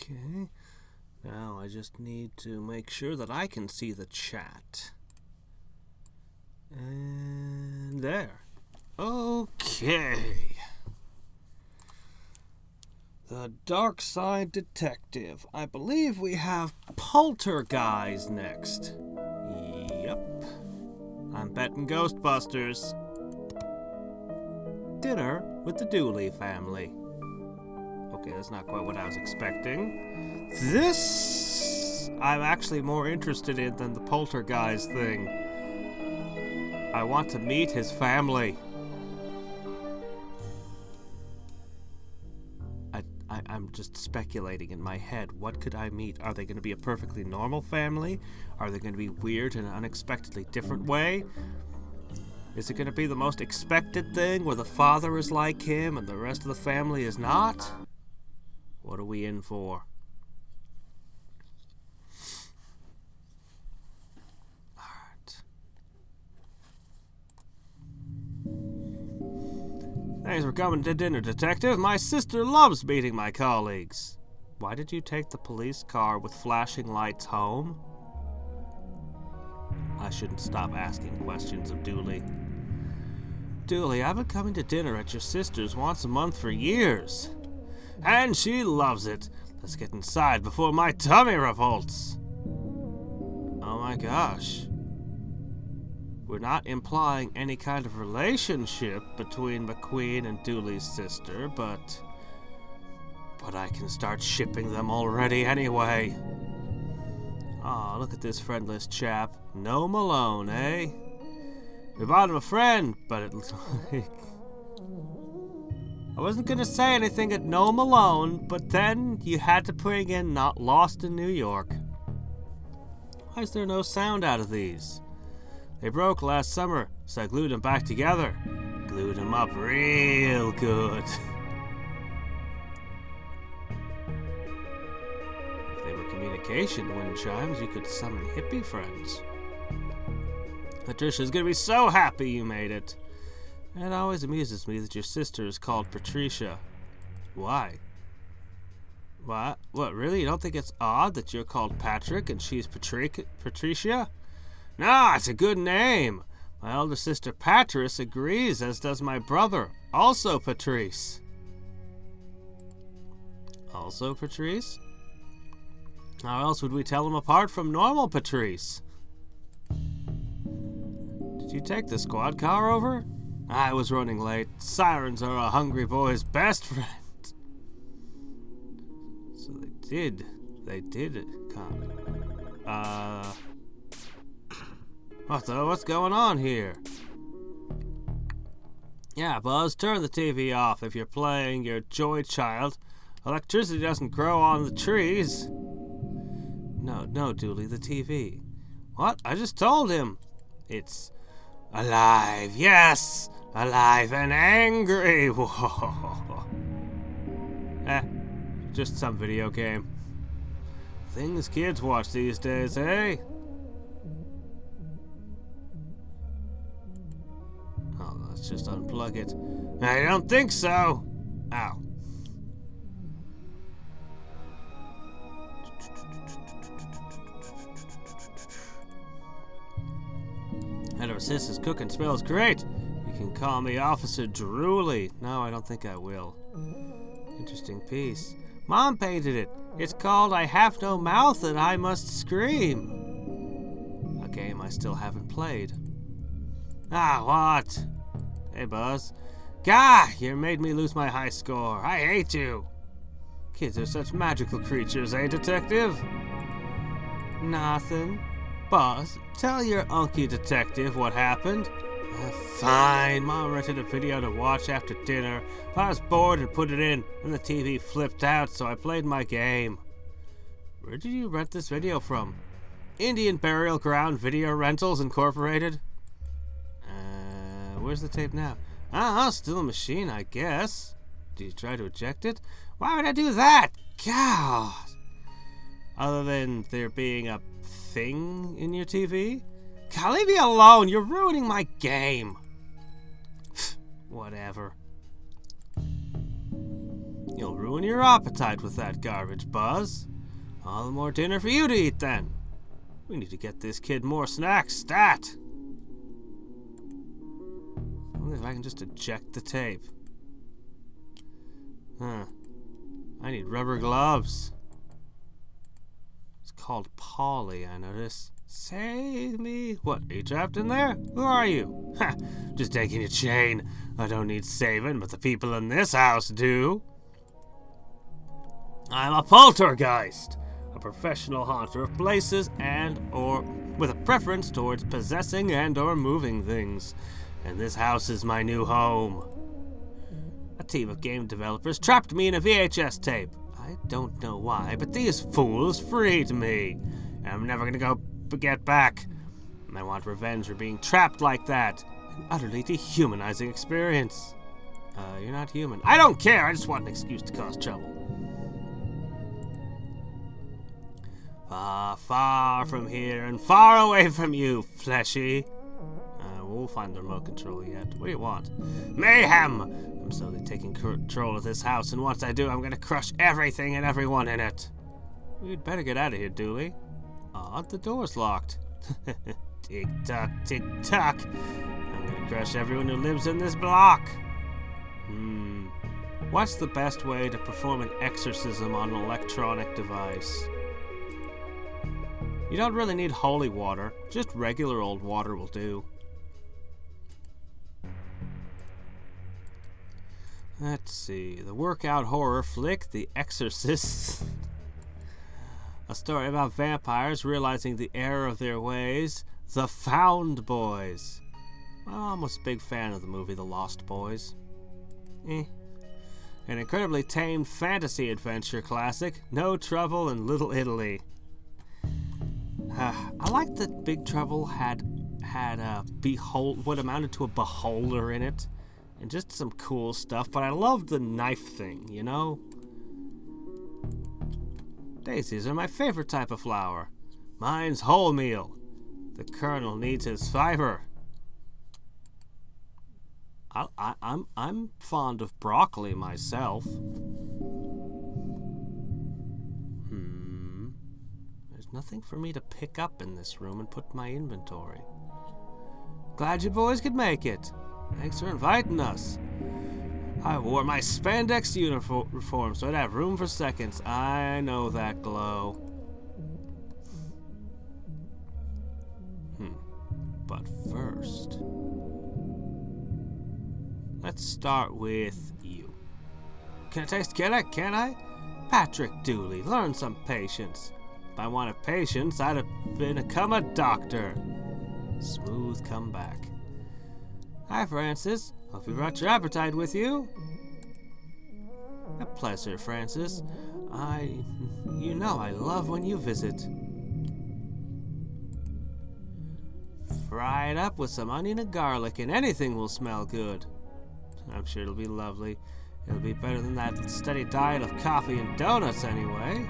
Okay. Now I just need to make sure that I can see the chat. And there. Okay. The Darkside Detective. I believe we have Poltergeist next. Yep. I'm betting Ghostbusters. Dinner with the Dooley family. Okay, that's not quite what I was expecting. This I'm actually more interested in than the Poltergeist thing. I want to meet his family. I'm just speculating in my head. What could I meet? Are they going to be a perfectly normal family? Are they going to be weird in an unexpectedly different way? Is it going to be the most expected thing where the father is like him and the rest of the family is not? What are we in for? Alright. Thanks for coming to dinner, Detective. My sister loves meeting my colleagues. Why did you take the police car with flashing lights home? I shouldn't stop asking questions of Dooley. Dooley, I've been coming to dinner at your sister's once a month for years. And she loves it. Let's get inside before my tummy revolts. Oh my gosh. We're not implying any kind of relationship between McQueen and Dooley's sister, but I can start shipping them already anyway. Aw, look at this friendless chap. No Malone, eh? We bought him a friend, but it looks like... I wasn't gonna say anything at No Malone, but then you had to bring in Not Lost in New York. Why is there no sound out of these? They broke last summer, so I glued them back together. Glued them up real good. If they were communication wind chimes, you could summon hippie friends. Patricia's gonna be so happy you made it. It always amuses me that your sister is called Patricia. Why? What? What, really? You don't think it's odd that you're called Patrick and she's Patricia? No, it's a good name. My elder sister Patrice agrees, as does my brother, also Patrice. Also Patrice? How else would we tell them apart from normal Patrice? Did you take the squad car over? I was running late. Sirens are a hungry boy's best friend. So they did come. What's going on here? Yeah, Buzz, turn the TV off if you're playing your Joy Child. Electricity doesn't grow on the trees. No, Dooley, the TV. What? I just told him. It's alive, yes! Alive and angry! Whoa. Just some video game. Things kids watch these days, eh? Oh, let's just unplug it. I don't think so! Ow. Head Sis' cooking smells great. You can call me Officer Drooly. No, I don't think I will. Interesting piece. Mom painted it. It's called I Have No Mouth and I Must Scream. A game I still haven't played. Ah, what? Hey, Buzz. Gah! You made me lose my high score. I hate you. Kids are such magical creatures, eh, Detective? Nothing. Buzz, tell your unky detective what happened. Fine. Mom rented a video to watch after dinner. I was bored and put it in, and the TV flipped out, so I played my game. Where did you rent this video from? Indian Burial Ground Video Rentals Incorporated? Where's the tape now? Still a machine, I guess. Did you try to eject it? Why would I do that? God. Other than there being a thing in your TV? God, leave me alone. You're ruining my game. Whatever. You'll ruin your appetite with that garbage, Buzz. All the more dinner for you to eat, then. We need to get this kid more snacks, stat! I wonder if I can just eject the tape. I need rubber gloves. It's called Polly, I notice. Save me. What, are you trapped in there? Who are you? Ha! Just taking your chain. I don't need saving, but the people in this house do. I'm a poltergeist. A professional haunter of places and/or with a preference towards possessing and/or moving things. And this house is my new home. A team of game developers trapped me in a VHS tape. I don't know why, but these fools freed me. And I'm never gonna get back. And I want revenge for being trapped like that. An utterly dehumanizing experience. You're not human. I don't care. I just want an excuse to cause trouble. Far, far from here and far away from you, fleshy. We'll find the remote control yet. What do you want? Mayhem! I'm slowly taking control of this house, and once I do, I'm gonna crush everything and everyone in it. We'd better get out of here, Dooley. The door's locked. Tick-tock, tick-tock. I'm gonna crush everyone who lives in this block. What's the best way to perform an exorcism on an electronic device? You don't really need holy water. Just regular old water will do. Let's see. The workout horror flick, The Exorcist. A story about vampires realizing the error of their ways. The Found Boys. My mom was a big fan of the movie The Lost Boys. An incredibly tame fantasy adventure classic. No Trouble in Little Italy. I like that Big Trouble had what amounted to a beholder in it. And just some cool stuff, but I loved the knife thing, you know? Daisies are my favorite type of flower. Mine's wholemeal. The kernel needs his fiber. I'm fond of broccoli myself. There's nothing for me to pick up in this room and put in my inventory. Glad you boys could make it. Thanks for inviting us. I wore my spandex uniform so I'd have room for seconds. I know that glow. But first, let's start with you. Can I taste killer? Can I? Patrick Dooley, learn some patience. If I wanted patience, I'd have become a doctor. Smooth comeback. Hi, Francis. Hope you brought your appetite with you. A pleasure, Francis. You know I love when you visit. Fry it up with some onion and garlic and anything will smell good. I'm sure it'll be lovely. It'll be better than that steady diet of coffee and donuts anyway.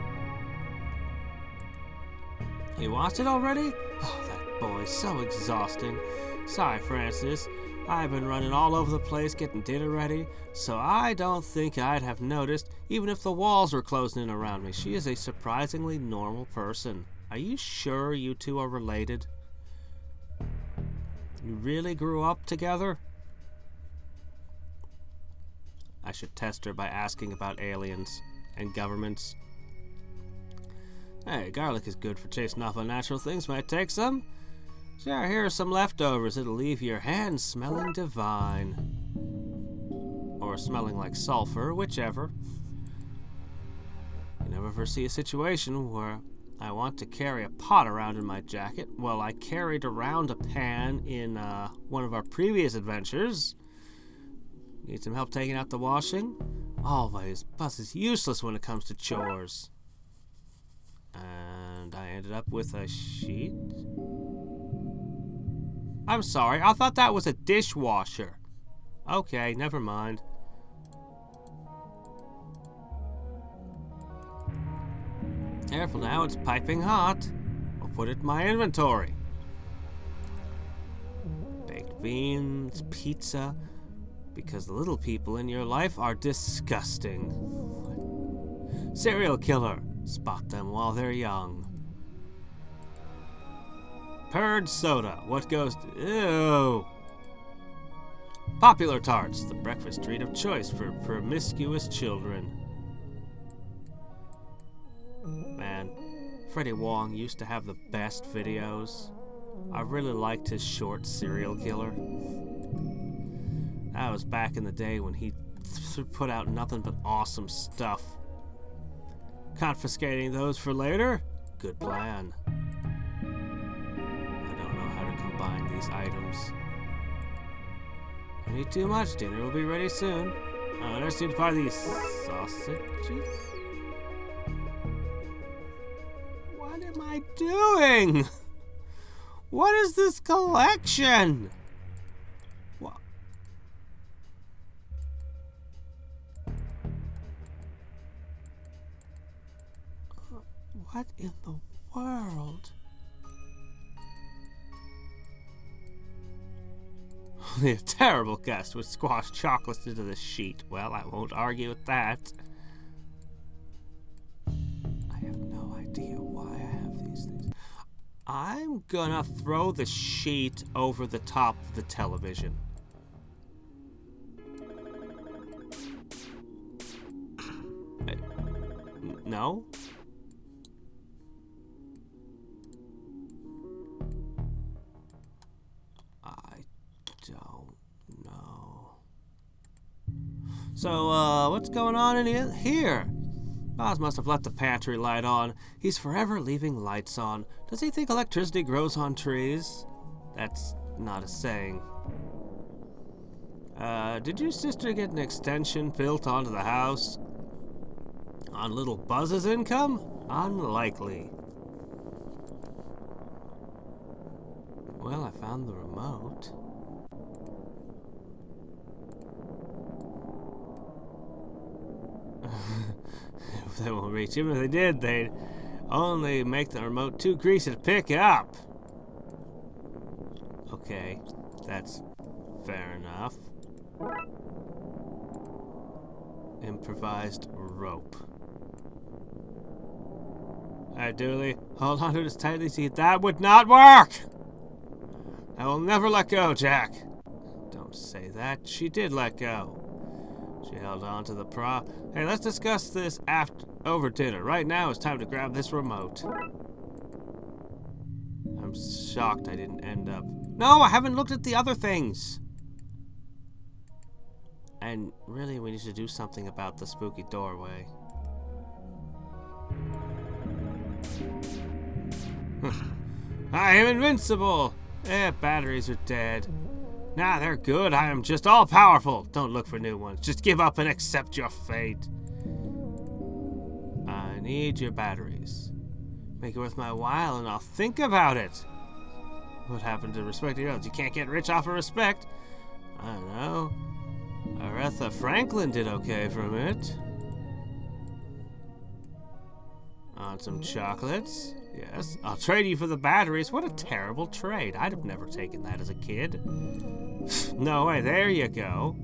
You watched it already? Oh, that boy's so exhausting. Sorry, Francis. I've been running all over the place getting dinner ready, so I don't think I'd have noticed even if the walls were closing in around me. She is a surprisingly normal person. Are you sure you two are related? You really grew up together? I should test her by asking about aliens and governments. Hey, garlic is good for chasing off unnatural things. Might take some? Sure, here are some leftovers. It'll leave your hands smelling divine. Or smelling like sulfur, whichever. You never foresee a situation where I want to carry a pot around in my jacket. Well, I carried around a pan in one of our previous adventures. Need some help taking out the washing? Always. Buzz is useless when it comes to chores. And I ended up with a sheet. I'm sorry, I thought that was a dishwasher. Okay, never mind. Careful now, it's piping hot. I'll put it in my inventory. Baked beans, pizza, because the little people in your life are disgusting. Serial killer. Spot them while they're young. Purge soda. What goes to... Ew. Popular tarts. The breakfast treat of choice for promiscuous children. Man, Freddie Wong used to have the best videos. I really liked his short Serial Killer. That was back in the day when he put out nothing but awesome stuff. Confiscating those for later? Good plan. I don't know how to combine these items. I need too much. Dinner will be ready soon. Oh, there seems to buy these sausages. What am I doing? What is this collection? What? What in the world? A terrible guest would squash chocolates into the sheet. Well, I won't argue with that. I have no idea why I have these things. I'm gonna throw the sheet over the top of the television. No? I don't know. So, what's going on in here? Oz must have left the pantry light on. He's forever leaving lights on. Does he think electricity grows on trees? That's not a saying. Did your sister get an extension built onto the house? On little Buzz's income? Unlikely. Well, I found the remote. They won't reach him. If they did, they'd only make the remote too greasy to pick up. Okay, that's fair enough. Improvised rope. Alright, Dooley, hold on to this tightly. See, that would not work! I will never let go, Jack. Don't say that. She did let go. She held on to the prop. Hey, let's discuss this over dinner. Right now, it's time to grab this remote. I'm shocked I didn't end up... No, I haven't looked at the other things! And really, we need to do something about the spooky doorway. I am invincible! Batteries are dead. Nah, they're good. I am just all-powerful. Don't look for new ones. Just give up and accept your fate. I need your batteries. Make it worth my while and I'll think about it. What happened to respect your others? You can't get rich off of respect. I don't know. Aretha Franklin did okay from it. On some chocolates? Yes. I'll trade you for the batteries. What a terrible trade. I'd have never taken that as a kid. No way. There you go.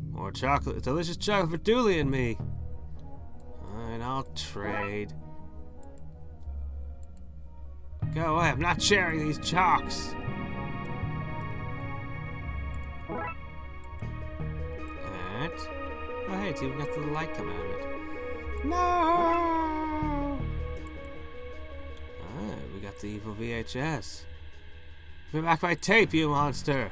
More chocolate. Delicious chocolate for Dooley and me. Alright, I'll trade. Go away. I'm not sharing these chocks. That. Oh, hey, it's even got the light coming out of it. No! We got the evil VHS. Bring back my tape, you monster!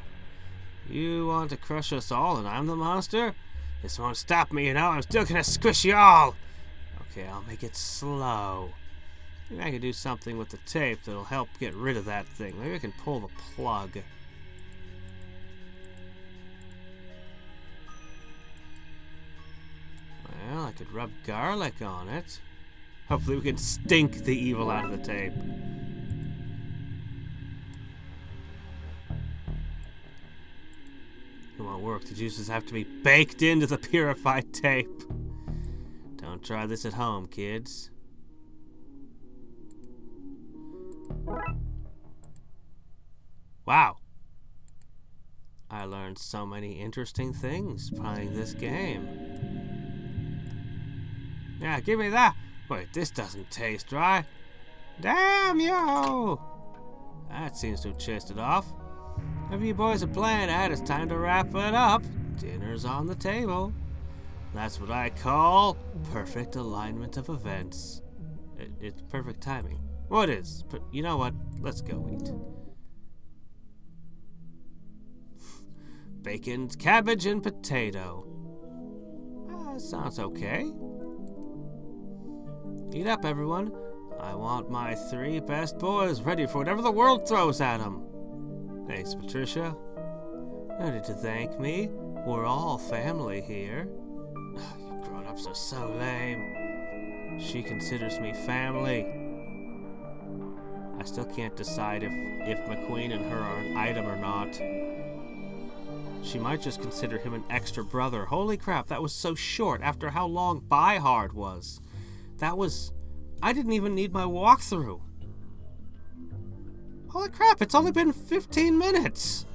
You want to crush us all and I'm the monster? This won't stop me, you know. I'm still gonna squish you all! Okay, I'll make it slow. Maybe I can do something with the tape that'll help get rid of that thing. Maybe I can pull the plug. Well, I could rub garlic on it. Hopefully we can stink the evil out of the tape. It won't work. The juices have to be baked into the purified tape. Don't try this at home, kids. Wow. I learned so many interesting things playing this game. Yeah, give me that. Wait, this doesn't taste right. Damn you! That seems to have chased it off. If you boys are playing at, it's time to wrap it up. Dinner's on the table. That's what I call perfect alignment of events. It's perfect timing. What is? But you know what? Let's go eat. Bacon, cabbage, and potato. Sounds okay. Eat up, everyone. I want my 3 best boys ready for whatever the world throws at them. Thanks, Patricia. No need to thank me. We're all family here. You grown-ups are so lame. She considers me family. I still can't decide if McQueen and her are an item or not. She might just consider him an extra brother. Holy crap, that was so short after how long Buy Hard was. I didn't even need my walkthrough. Holy crap, it's only been 15 minutes.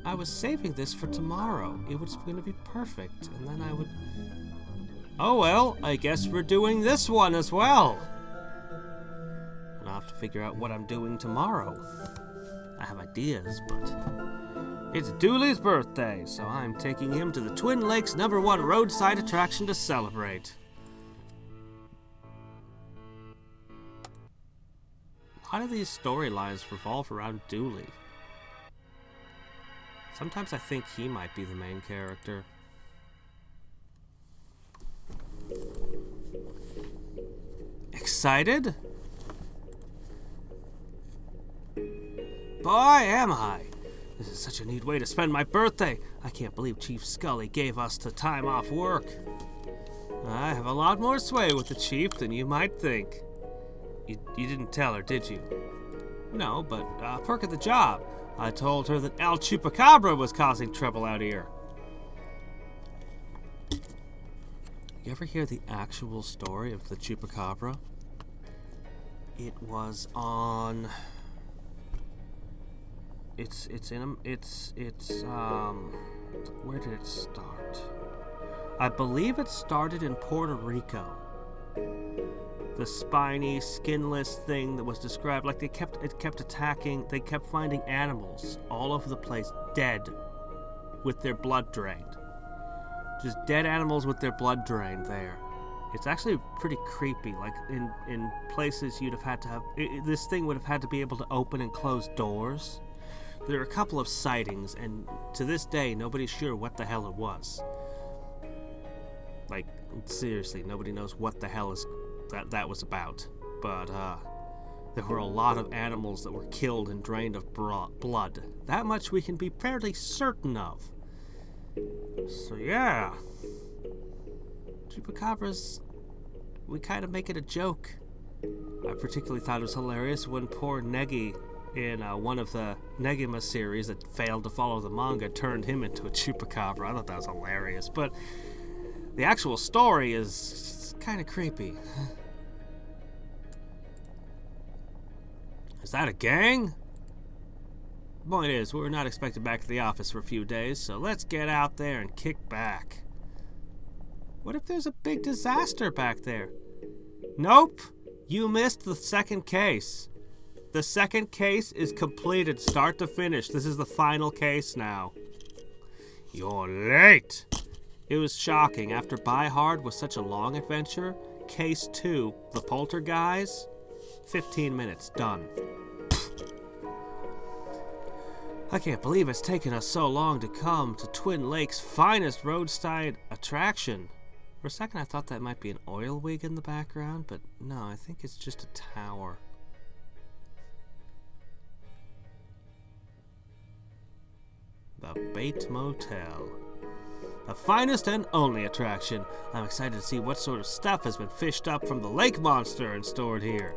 I was saving this for tomorrow. It was going to be perfect, and then I would... Oh well, I guess we're doing this one as well. And I'll have to figure out what I'm doing tomorrow. I have ideas, but it's Dooley's birthday, so I'm taking him to the Twin Lakes #1 roadside attraction to celebrate. How do these storylines revolve around Dooley? Sometimes I think he might be the main character. Excited? Boy, am I! This is such a neat way to spend my birthday. I can't believe Chief Scully gave us the time off work. I have a lot more sway with the Chief than you might think. You didn't tell her, did you? No, but perk of the job. I told her that El Chupacabra was causing trouble out here. You ever hear the actual story of the Chupacabra? It was on... where did it start? I believe it started in Puerto Rico. The spiny, skinless thing that was described, like it kept attacking, they kept finding animals all over the place, dead, with their blood drained. Just dead animals with their blood drained there. It's actually pretty creepy, like in places you'd have had to have, this thing would have had to be able to open and close doors. There are a couple of sightings, and to this day, nobody's sure what the hell it was. Like, seriously, nobody knows what the hell that was about. But, there were a lot of animals that were killed and drained of blood. That much we can be fairly certain of. So, yeah. Chupacabras, we kind of make it a joke. I particularly thought it was hilarious when poor Negi, in one of the Negima series that failed to follow the manga, turned him into a Chupacabra. I thought that was hilarious, but the actual story is kind of creepy. Is that a gang? Point is, we're not expected back to the office for a few days, so let's get out there and kick back. What if there's a big disaster back there? Nope, you missed the second case. The second case is completed, start to finish. This is the final case now. You're late. It was shocking. After Buy Hard was such a long adventure, Case 2, the Poltergeist, 15 minutes, done. I can't believe it's taken us so long to come to Twin Lakes' finest roadside attraction. For a second I thought that might be an oil wig in the background, but no, I think it's just a tower. The Bait Motel. The finest and only attraction. I'm excited to see what sort of stuff has been fished up from the lake monster and stored here.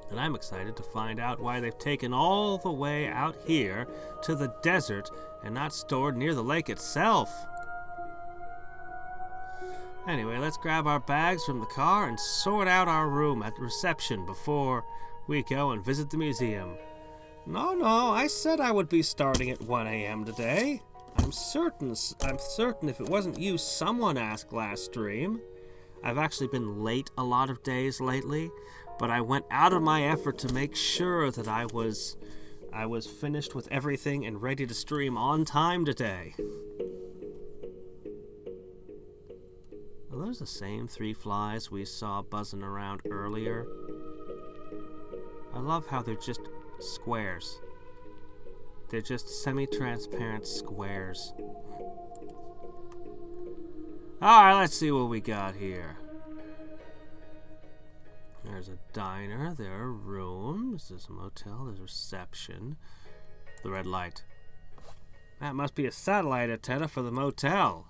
And I'm excited to find out why they've taken all the way out here to the desert and not stored near the lake itself. Anyway, let's grab our bags from the car and sort out our room at reception before we go and visit the museum. No, I said I would be starting at 1 a.m. today. I'm certain if it wasn't you, someone asked last stream. I've actually been late a lot of days lately, but I went out of my effort to make sure that I was finished with everything and ready to stream on time today. Are those the same 3 flies we saw buzzing around earlier? I love how they're just squares. They're just semi-transparent squares. Alright, let's see what we got here. There's a diner, there are rooms, there's a motel, there's reception. The red light. That must be a satellite antenna for the motel.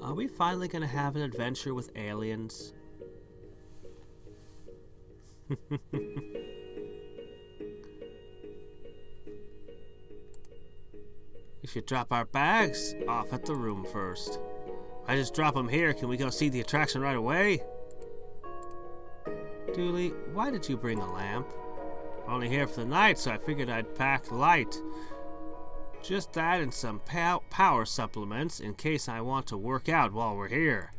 Are we finally going to have an adventure with aliens? We should drop our bags off at the room first. I just drop them here. Can we go see the attraction right away? Dooley, why did you bring a lamp? Only here for the night, so I figured I'd pack light. Just that and some power supplements in case I want to work out while we're here.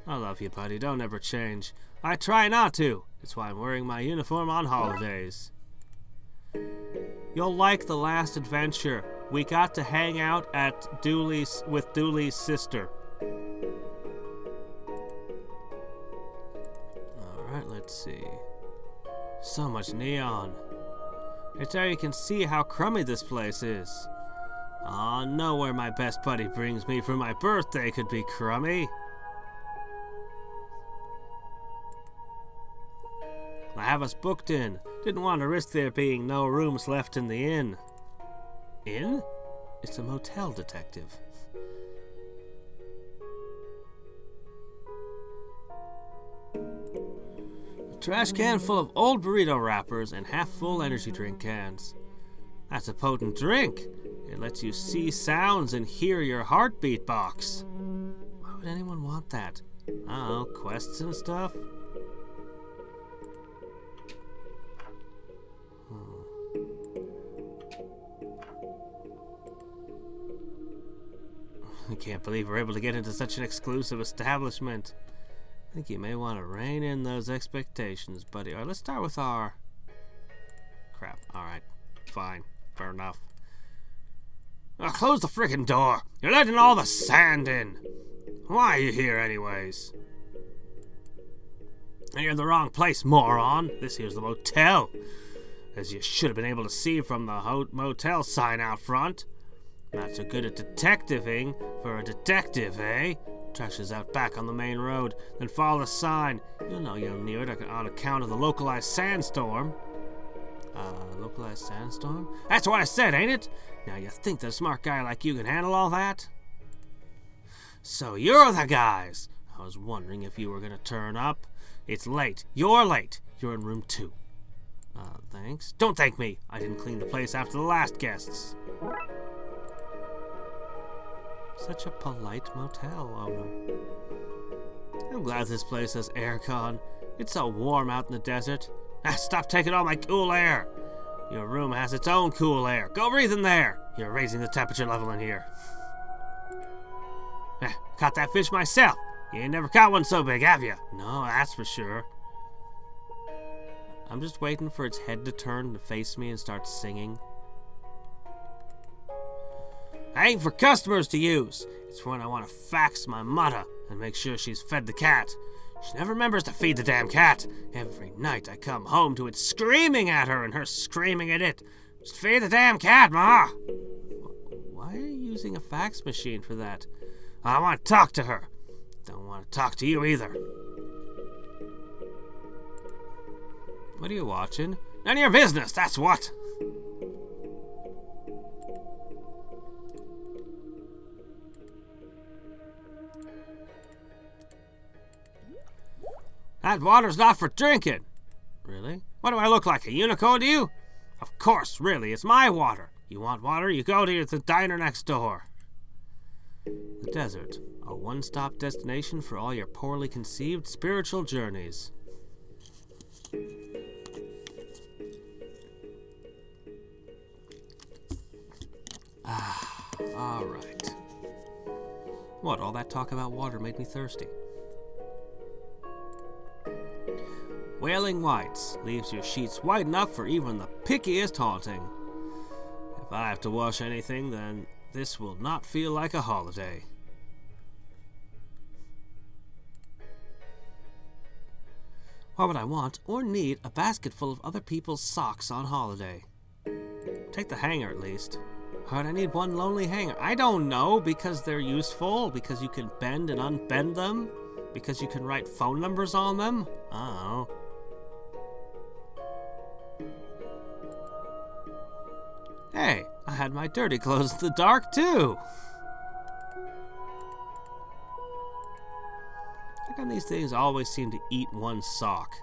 I love you, buddy. Don't ever change. I try not to. That's why I'm wearing my uniform on holidays. You'll like the last adventure. We got to hang out at with Dooley's sister. Alright, let's see. So much neon. Right there you can see how crummy this place is. Aw, nowhere my best buddy brings me for my birthday could be crummy. I have us booked in. Didn't want to risk there being no rooms left in the inn. Inn? It's a motel, detective. A trash can full of old burrito wrappers and half-full energy drink cans. That's a potent drink. It lets you see sounds and hear your heartbeat box. Why would anyone want that? I don't know, quests and stuff? I can't believe we're able to get into such an exclusive establishment. I think you may want to rein in those expectations, buddy. Alright, let's start with our... Crap. Alright. Fine. Fair enough. Close the frickin' door. You're letting all the sand in. Why are you here anyways? And you're in the wrong place, moron. This here's the motel. As you should have been able to see from the motel sign out front. Not so good at detectiving for a detective, eh? Trash is out back on the main road, then follow the sign. You'll know you're near it on account of the localized sandstorm. Localized sandstorm? That's what I said, ain't it? Now you think that a smart guy like you can handle all that? So you're the guys. I was wondering if you were gonna turn up. It's late. You're late. You're in room 2. Thanks. Don't thank me. I didn't clean the place after the last guests. Such a polite motel owner. I'm glad this place has aircon. It's so warm out in the desert. Stop taking all my cool air. Your room has its own cool air. Go breathe in there. You're raising the temperature level in here. Caught that fish myself. You ain't never caught one so big, have you? No, that's for sure. I'm just waiting for its head to turn to face me and start singing. I ain't for customers to use. It's when I want to fax my mother and make sure she's fed the cat. She never remembers to feed the damn cat. Every night I come home to it screaming at her and her screaming at it. Just feed the damn cat, Ma! Why are you using a fax machine for that? I want to talk to her. Don't want to talk to you either. What are you watching? None of your business, that's what! That water's not for drinking. Really? What do I look like, a unicorn to you? Of course, really, it's my water. You want water, you go to the diner next door. The desert, a one-stop destination for all your poorly conceived spiritual journeys. Alright. What, all that talk about water made me thirsty. Wailing Whites leaves your sheets white enough for even the pickiest haunting. If I have to wash anything, then this will not feel like a holiday. Why would I want or need a basket full of other people's socks on holiday? Take the hanger at least. Why'd I need one lonely hanger? I don't know, because they're useful, because you can bend and unbend them, because you can write phone numbers on them. I don't know. Hey, I had my dirty clothes in the dark too. How come these things always seem to eat one sock?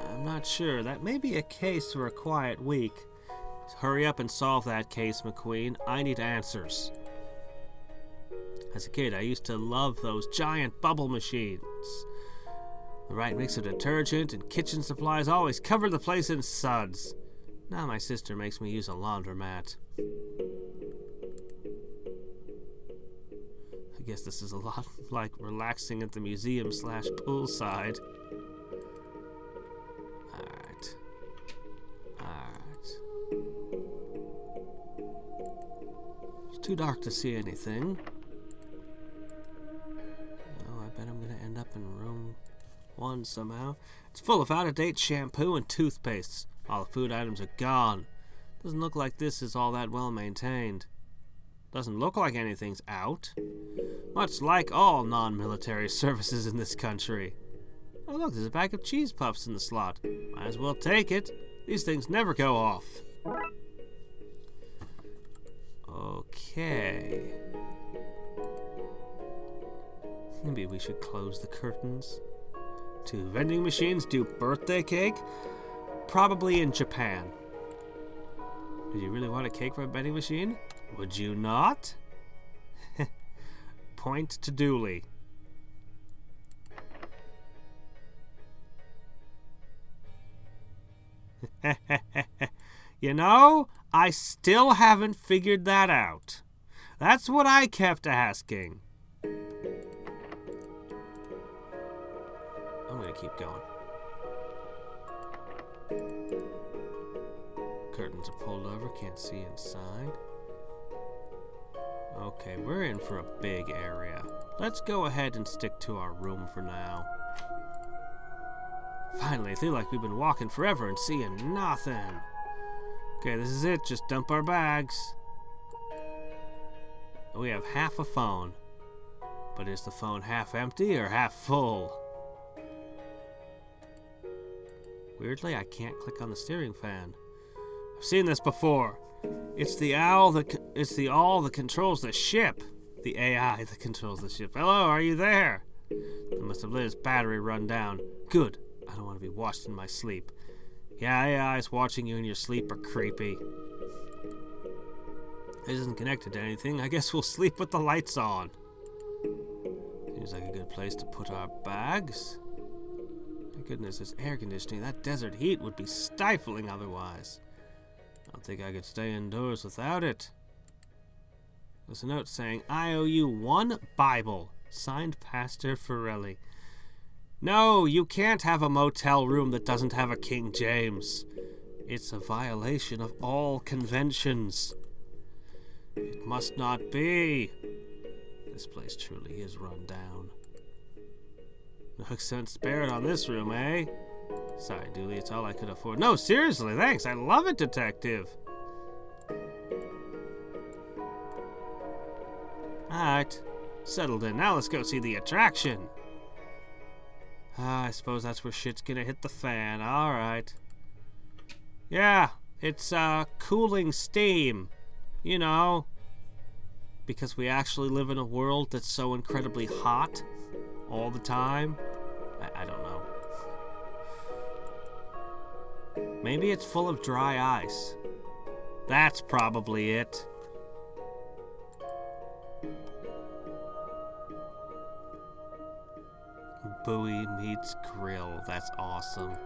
I'm not sure. That may be a case for a quiet week. Hurry up and solve that case, McQueen. I need answers. As a kid, I used to love those giant bubble machines. The right mix of detergent and kitchen supplies always covered the place in suds. Now my sister makes me use a laundromat. I guess this is a lot like relaxing at the museum / poolside. Alright. It's too dark to see anything. Oh, I bet I'm gonna end up in room 1 somehow. It's full of out-of-date shampoo and toothpastes. All the food items are gone. Doesn't look like this is all that well maintained. Doesn't look like anything's out. Much like all non-military services in this country. Oh look, there's a bag of cheese puffs in the slot. Might as well take it. These things never go off. Okay. Maybe we should close the curtains. 2 vending machines do birthday cake? Probably in Japan. Did you really want a cake from a vending machine? Would you not? Point to Dooley. You know, I still haven't figured that out. That's what I kept asking. I'm gonna keep going. Curtains are pulled over, can't see inside. Okay, we're in for a big area. Let's go ahead and stick to our room for now. Finally, I feel like we've been walking forever and seeing nothing. Okay, this is it. Just dump our bags. We have half a phone. But is the phone half empty or half full? Weirdly, I can't click on the steering fan. I've seen this before. It's the owl that controls the ship. The AI that controls the ship. Hello, are you there? I must have let its battery run down. Good. I don't want to be watched in my sleep. Yeah, AIs watching you in your sleep are creepy. It isn't connected to anything. I guess we'll sleep with the lights on. Seems like a good place to put our bags. My goodness, there's air conditioning. That desert heat would be stifling otherwise. I don't think I could stay indoors without it. There's a note saying, I owe you 1 Bible. Signed Pastor Forelli. No, you can't have a motel room that doesn't have a King James. It's a violation of all conventions. It must not be. This place truly is run down. No sense spared on this room, eh? Sorry, Dooley, it's all I could afford. No, seriously, thanks. I love it, Detective. Alright, settled in. Now let's go see the attraction. I suppose that's where shit's gonna hit the fan. Alright. Yeah, it's cooling steam. You know, because we actually live in a world that's so incredibly hot all the time. I don't know. Maybe it's full of dry ice. That's probably it. Bowie meets grill. That's awesome.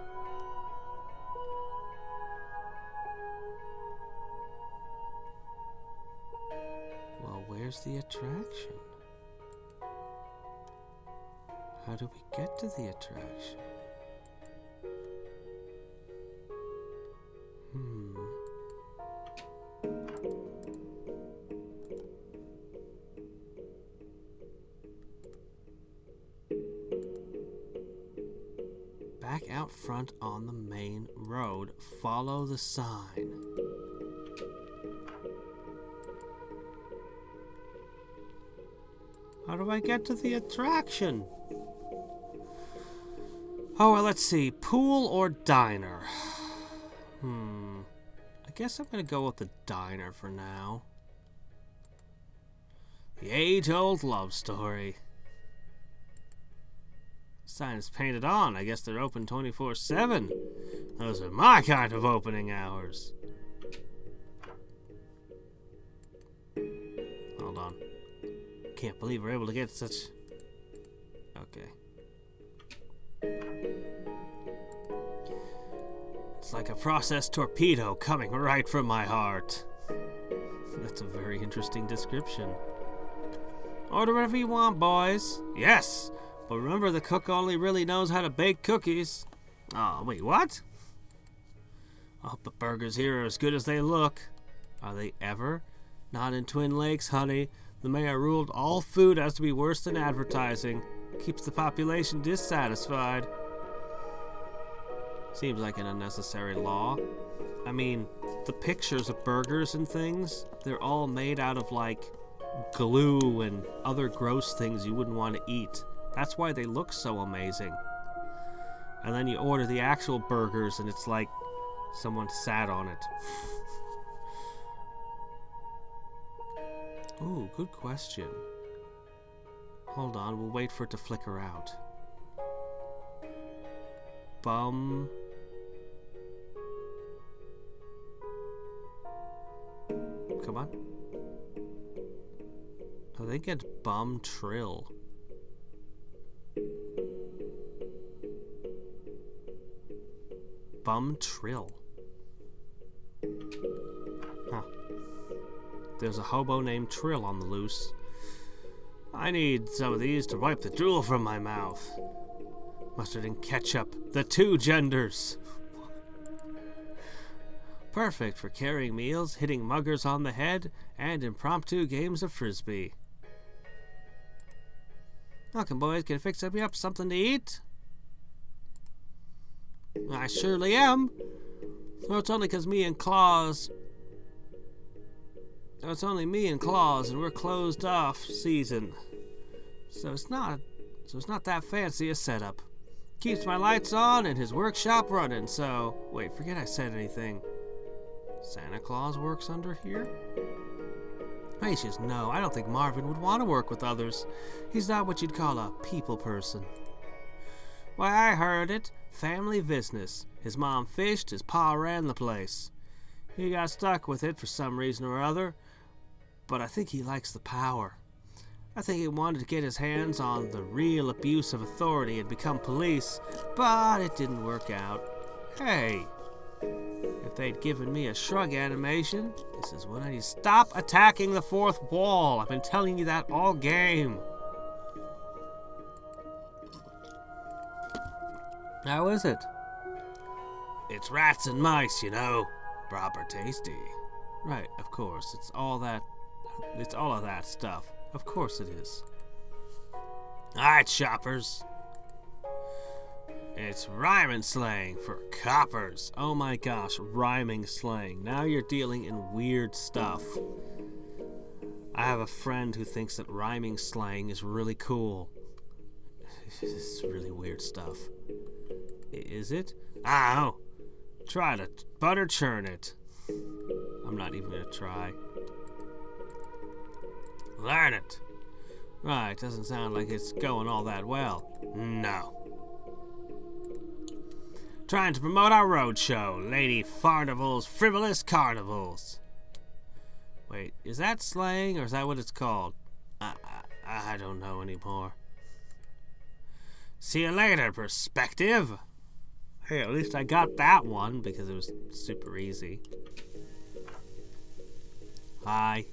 Well, where's the attraction? How do we get to the attraction? Back out front on the main road. Follow the sign. How do I get to the attraction? Oh, well, let's see. Pool or diner? I guess I'm going to go with the diner for now. The age-old love story. Sign is painted on. I guess they're open 24/7. Those are my kind of opening hours. Hold on. Can't believe we're able to get such... Okay. It's like a processed torpedo coming right from my heart. That's a very interesting description. Order whatever you want, boys. Yes! But remember, the cook only really knows how to bake cookies. Oh, wait, what? I hope the burgers here are as good as they look. Are they ever? Not in Twin Lakes, honey. The mayor ruled all food has to be worse than advertising. Keeps the population dissatisfied. Seems like an unnecessary law. I mean, the pictures of burgers and things, they're all made out of, like, glue and other gross things you wouldn't want to eat. That's why they look so amazing. And then you order the actual burgers and it's like someone sat on it. Ooh, good question. Hold on, we'll wait for it to flicker out. Bum. Come on. I think it's Bum Trill. Bum Trill. Huh. There's a hobo named Trill on the loose. I need some of these to wipe the drool from my mouth. Mustard and ketchup, the two genders. Perfect for carrying meals, hitting muggers on the head, and impromptu games of frisbee. Welcome, boys. Can you fix me up something to eat? I surely am. Well, it's only 'cause me and Claus... It's only me and Claus, and we're closed off season. So it's not that fancy a setup. Keeps my lights on and his workshop running, so... Wait, forget I said anything. Santa Claus works under here? Gracious, no, I don't think Marvin would want to work with others. He's not what you'd call a people person. Why, I heard it. Family business. His mom fished, his pa ran the place. He got stuck with it for some reason or other, but I think he likes the power. I think he wanted to get his hands on the real abuse of authority and become police, but it didn't work out. Hey, if they'd given me a shrug animation, this is when I need to stop attacking the fourth wall. I've been telling you that all game. How is it? It's rats and mice, you know. Proper tasty. Right, of course. It's all of that stuff. Of course it is. Alright, shoppers. It's rhyming slang for coppers. Oh my gosh, rhyming slang. Now you're dealing in weird stuff. I have a friend who thinks that rhyming slang is really cool. It's really weird stuff. Is it? Ow! Try to butter churn it. I'm not even gonna try. Learn it. Right, doesn't sound like it's going all that well. No. Trying to promote our roadshow, Lady Farnival's Frivolous Carnivals. Wait, is that slang or is that what it's called? I don't know anymore. See you later, perspective. Hey, at least I got that one because it was super easy. Hi.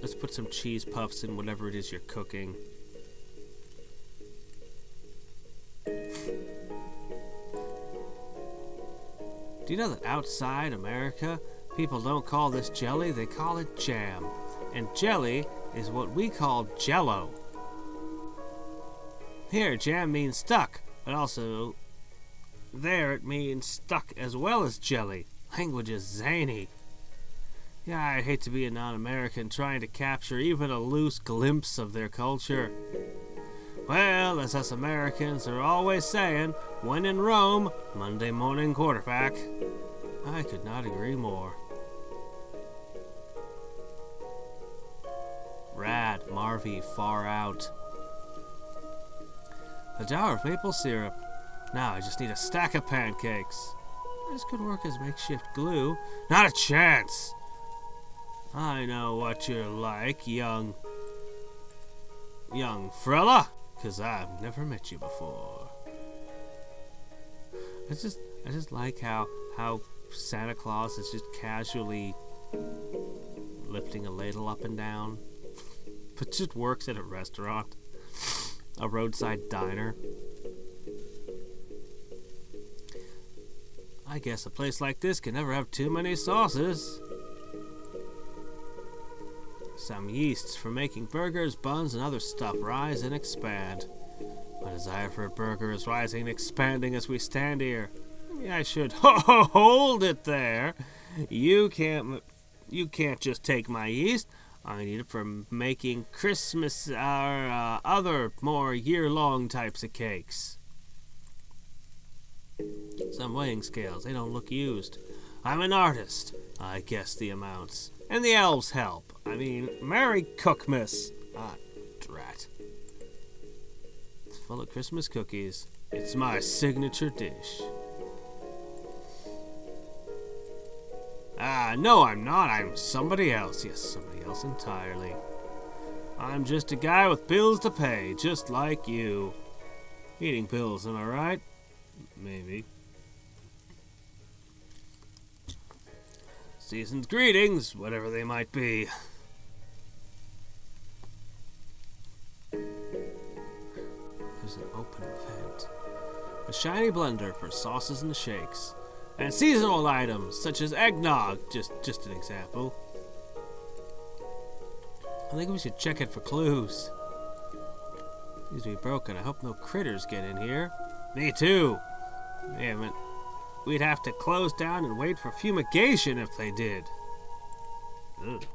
let's put some cheese puffs in whatever it is you're cooking. Do you know that outside America, people don't call this jelly, they call it jam. And jelly is what we call jello. Here, jam means stuck, but also there it means stuck as well as jelly. Language is zany. Yeah, I'd hate to be a non-American trying to capture even a loose glimpse of their culture. Well, as us Americans are always saying, when in Rome, Monday morning quarterback. I could not agree more. Rad, Marvy, far out. A jar of maple syrup. Now I just need a stack of pancakes. This could work as makeshift glue. Not a chance! I know what you're like, young fella, 'cause I've never met you before. I just like how Santa Claus is just casually lifting a ladle up and down, but just works at a restaurant, a roadside diner. I guess a place like this can never have too many sauces. Some yeasts for making burgers, buns, and other stuff rise and expand. My desire for a burger is rising and expanding as we stand here. Maybe I should hold it there. You can't just take my yeast. I need it for making Christmas or other more year-long types of cakes. Some weighing scales, they don't look used. I'm an artist. I guess the amounts. And the elves help. I mean, Merry Cookmas. Ah, drat. It's full of Christmas cookies. It's my signature dish. No, I'm not. I'm somebody else. Yes, somebody else entirely. I'm just a guy with bills to pay, just like you. Eating pills, am I right? Maybe. Season's greetings, whatever they might be. There's an open vent. A shiny blender for sauces and shakes. And seasonal items, such as eggnog, just an example. I think we should check it for clues. Seems to be broken. I hope no critters get in here. Me too. Damn it. We'd have to close down and wait for fumigation if they did. Ugh.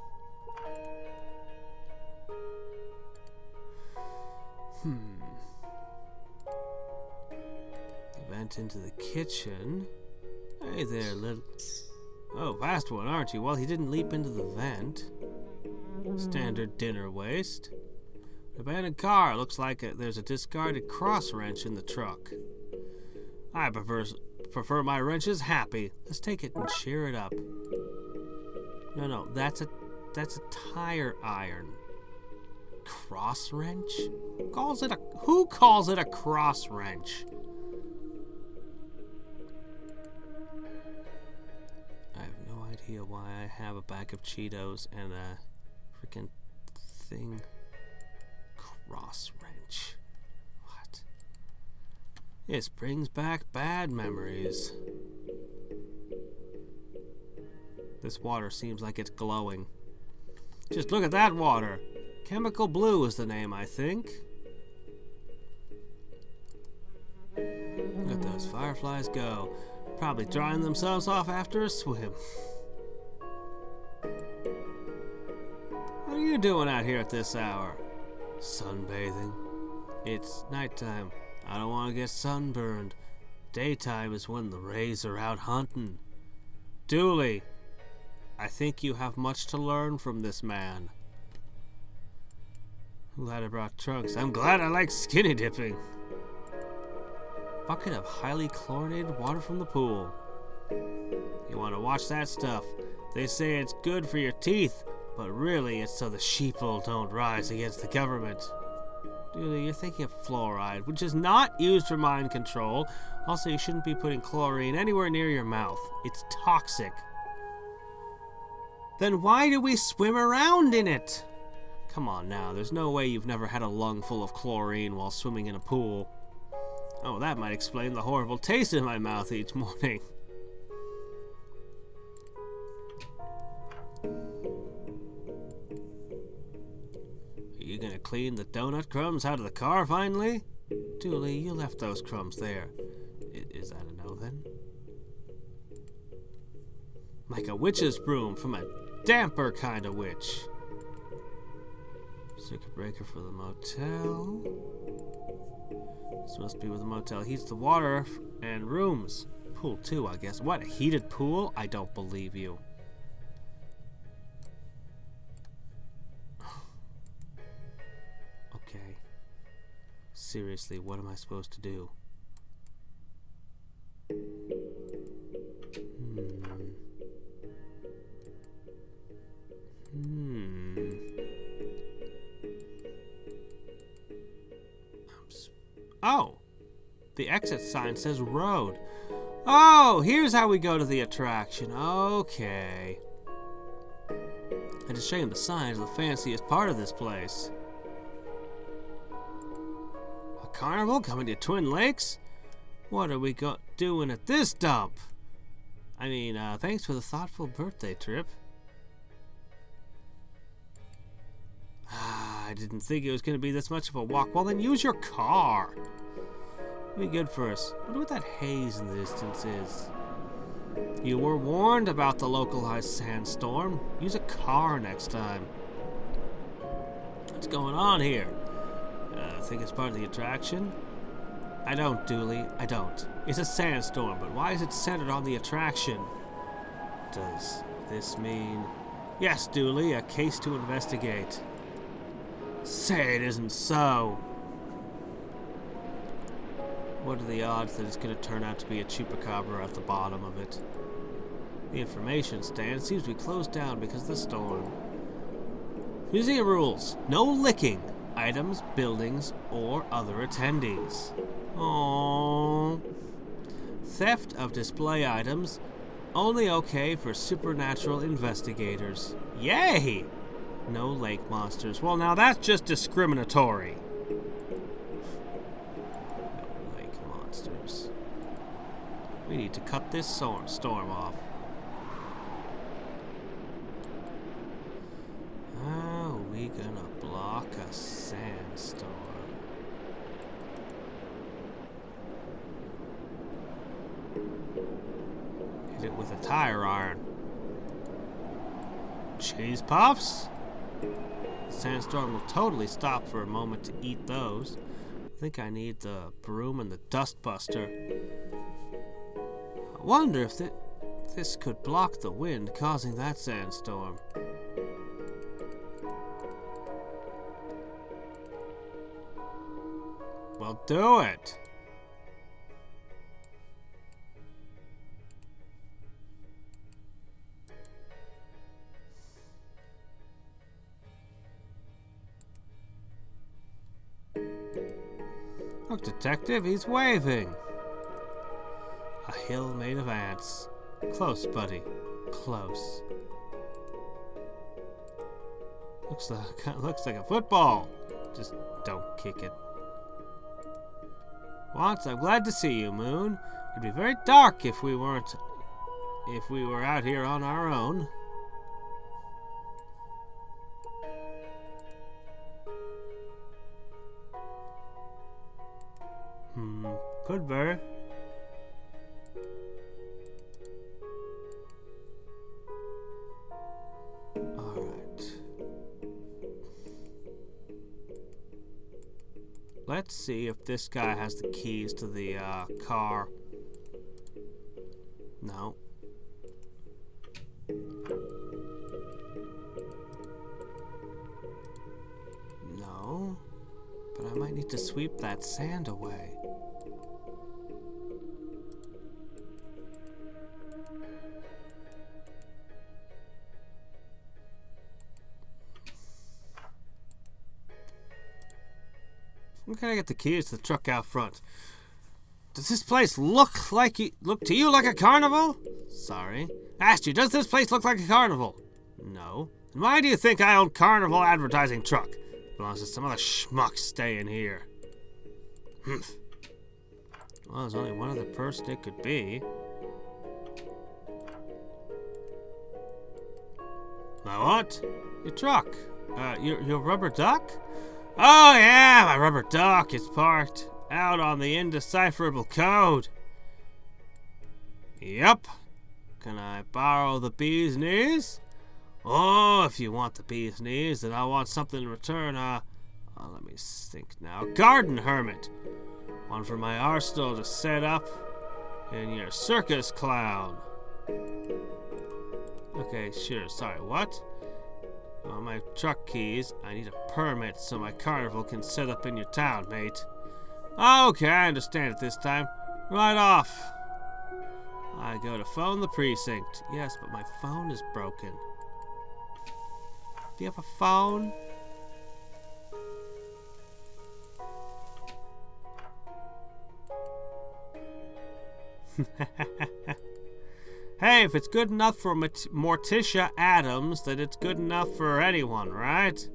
Vent into the kitchen. Hey there, little... Oh, fast one, aren't you? Well, he didn't leap into the vent. Standard dinner waste. Abandoned car. Looks like there's a discarded cross wrench in the truck. I prefer my wrenches happy. Let's take it and cheer it up. No, that's a tire iron. Cross wrench? Who calls it a cross wrench? I have no idea why I have a bag of Cheetos and a freaking thing. Cross wrench. What? This brings back bad memories. This water seems like it's glowing. Just look at that water. Chemical Blue is the name, I think. Let those fireflies go. Probably drying themselves off after a swim. What are you doing out here at this hour? Sunbathing. It's nighttime. I don't want to get sunburned. Daytime is when the rays are out hunting. Dooley, I think you have much to learn from this man. I'm glad I brought trunks. I'm glad I like skinny dipping. Bucket of highly chlorinated water from the pool. You want to watch that stuff. They say it's good for your teeth, but really it's so the sheeple don't rise against the government. Dude, you're thinking of fluoride, which is not used for mind control. Also, you shouldn't be putting chlorine anywhere near your mouth. It's toxic. Then why do we swim around in it? Come on now, there's no way you've never had a lung full of chlorine while swimming in a pool. Oh, that might explain the horrible taste in my mouth each morning. Are you gonna clean the donut crumbs out of the car finally? Dooley, you left those crumbs there. Is that a no then? Like a witch's broom from a damper kind of witch. Circuit breaker for the motel. This must be where the motel heats the water and rooms. Pool too, I guess. What, a heated pool? I don't believe you. Okay. Seriously, what am I supposed to do? Oh, the exit sign says road. Oh, here's how we go to the attraction. Okay. It's a shame the sign is the fanciest part of this place. A carnival coming to Twin Lakes? What are we doing at this dump? I mean, thanks for the thoughtful birthday trip. I didn't think it was going to be this much of a walk. Well, then use your car. It'll be good for us. I wonder what that haze in the distance is. You were warned about the localized sandstorm. Use a car next time. What's going on here? Think it's part of the attraction? I don't, Dooley. I don't. It's a sandstorm, but why is it centered on the attraction? Does this mean... Yes, Dooley, a case to investigate. Say it isn't so. What are the odds that it's going to turn out to be a chupacabra at the bottom of it? The information stand seems to be closed down because of the storm. Museum rules. No licking items, buildings, or other attendees. Aww. Theft of display items. Only okay for supernatural investigators. Yay! No lake monsters. Well, now that's just discriminatory. No lake monsters. We need to cut this storm off. How are we gonna block a sandstorm? Hit it with a tire iron. Cheese puffs? The sandstorm will totally stop for a moment to eat those. I think I need the broom and the dust buster. I wonder if this could block the wind causing that sandstorm. Well, do it! Look, Detective, he's waving. A hill made of ants. Close, buddy. Close. Looks like a football. Just don't kick it. Once, I'm glad to see you, Moon. It'd be very dark if we were out here on our own. Could be. Alright. Let's see if this guy has the keys to the car. No. No. But I might need to sweep that sand away. Where can I get the keys to the truck out front? Does this place look to you like a carnival? Sorry. Asked you, does this place look like a carnival? No. And why do you think I own Carnival Advertising Truck? Belongs to some other schmuck staying here. Humph. Well, there's only one other person it could be. My what? Your truck. Your rubber duck? Oh yeah, my rubber duck is parked out on the indecipherable code. Yep. Can I borrow the bee's knees? Oh, if you want the bee's knees, then I want something in return. Let me think now. Garden hermit. One for my arsenal to set up in your circus clown. Okay, sure. Sorry, what? My truck keys. I need a permit so my carnival can set up in your town, mate. Okay, I understand it this time. Right off. I go to phone the precinct. Yes, but my phone is broken. Do you have a phone? Hey, if it's good enough for Morticia Adams, then it's good enough for anyone, right?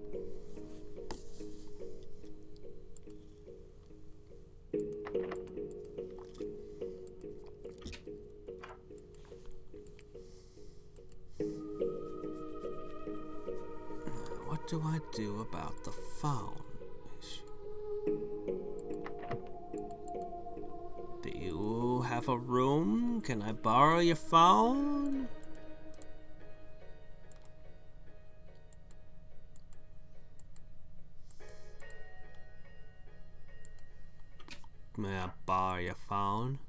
What do I do about the phone issue? Do you have a room? Can I borrow your phone? May I borrow your phone?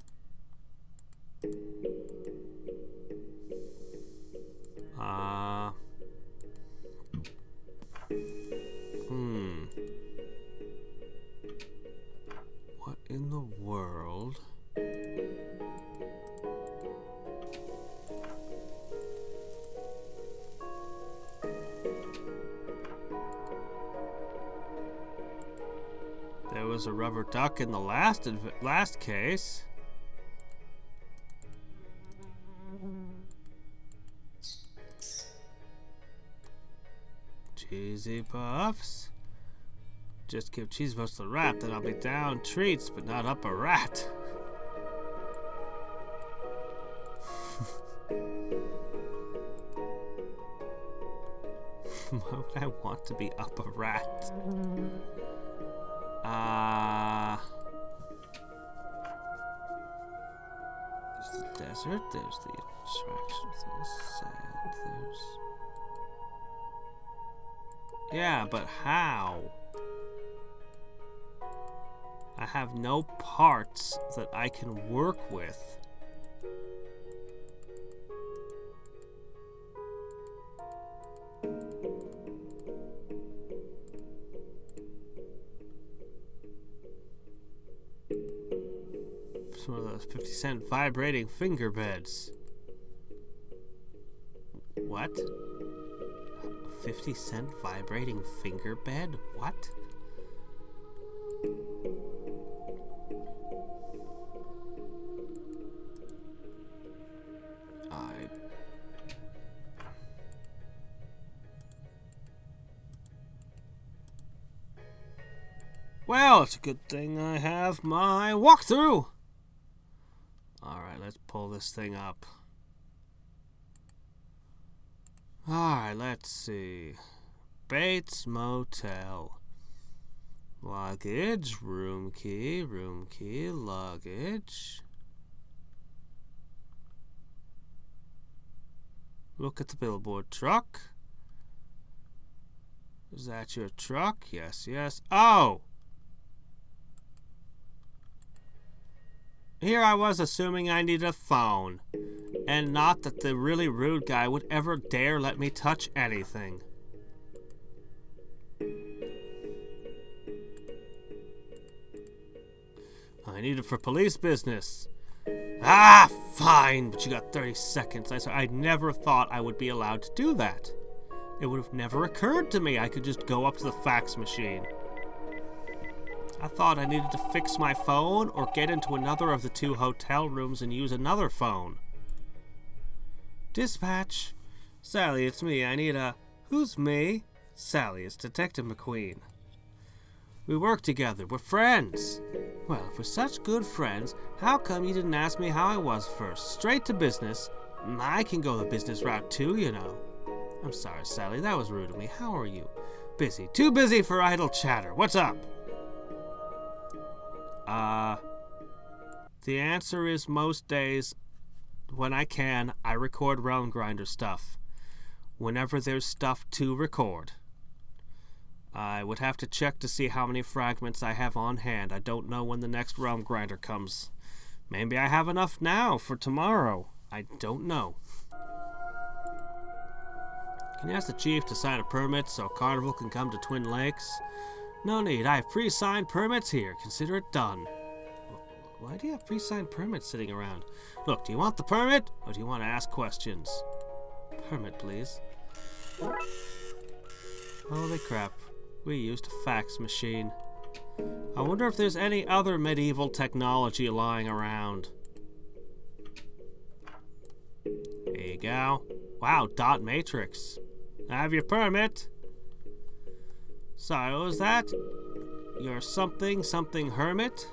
What in the world? There was a rubber duck in the last case. Cheesy puffs. Just give cheese puffs to the rat, then I'll be down treats, but not up a rat. Why would I want to be up a rat? There's the desert, there's the attractions, there's sand, there's... Yeah, but how? I have no parts that I can work with. It's one of those 50-cent vibrating finger beds. What? 50-cent vibrating finger bed? What? Well, it's a good thing I have my walkthrough. Alright, let's pull this thing up. Alright, let's see. Bates Motel. Luggage, room key, luggage. Look at the billboard. Truck. Is that your truck? Yes, yes. Oh! Here I was assuming I needed a phone, and not that the really rude guy would ever dare let me touch anything. I need it for police business. Ah, fine, but you got 30 seconds. I never thought I would be allowed to do that. It would have never occurred to me I could just go up to the fax machine. I thought I needed to fix my phone or get into another of the 2 hotel rooms and use another phone. Dispatch. Sally, it's me. I need a Who's me? Sally, it's Detective McQueen. We work together. We're friends. Well, if we're such good friends, how come you didn't ask me how I was first? Straight to business. I can go the business route too, you know. I'm sorry, Sally. That was rude of me. How are you? Busy. Too busy for idle chatter. What's up? The answer is most days, when I can, I record Realm Grinder stuff. Whenever there's stuff to record. I would have to check to see how many fragments I have on hand. I don't know when the next Realm Grinder comes. Maybe I have enough now for tomorrow. I don't know. Can you ask the chief to sign a permit so Carnival can come to Twin Lakes? No need. I have pre-signed permits here. Consider it done. Why do you have pre-signed permits sitting around? Look, do you want the permit or do you want to ask questions? Permit, please. Holy crap. We used a fax machine. I wonder if there's any other medieval technology lying around. There you go. Wow, dot matrix. Have your permit. Sorry, what was that? You're something hermit?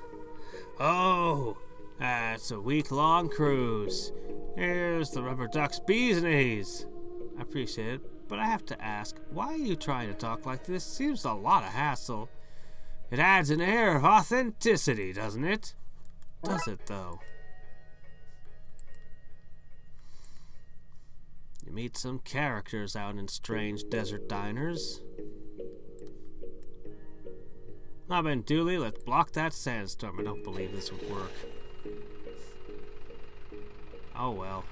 Oh, that's a week-long cruise. Here's the rubber duck's bee's knees. I appreciate it, but I have to ask, why are you trying to talk like this? Seems a lot of hassle. It adds an air of authenticity, doesn't it? Does it, though? You meet some characters out in strange desert diners. Now then, Dooley, let's block that sandstorm. I don't believe this would work. Oh well.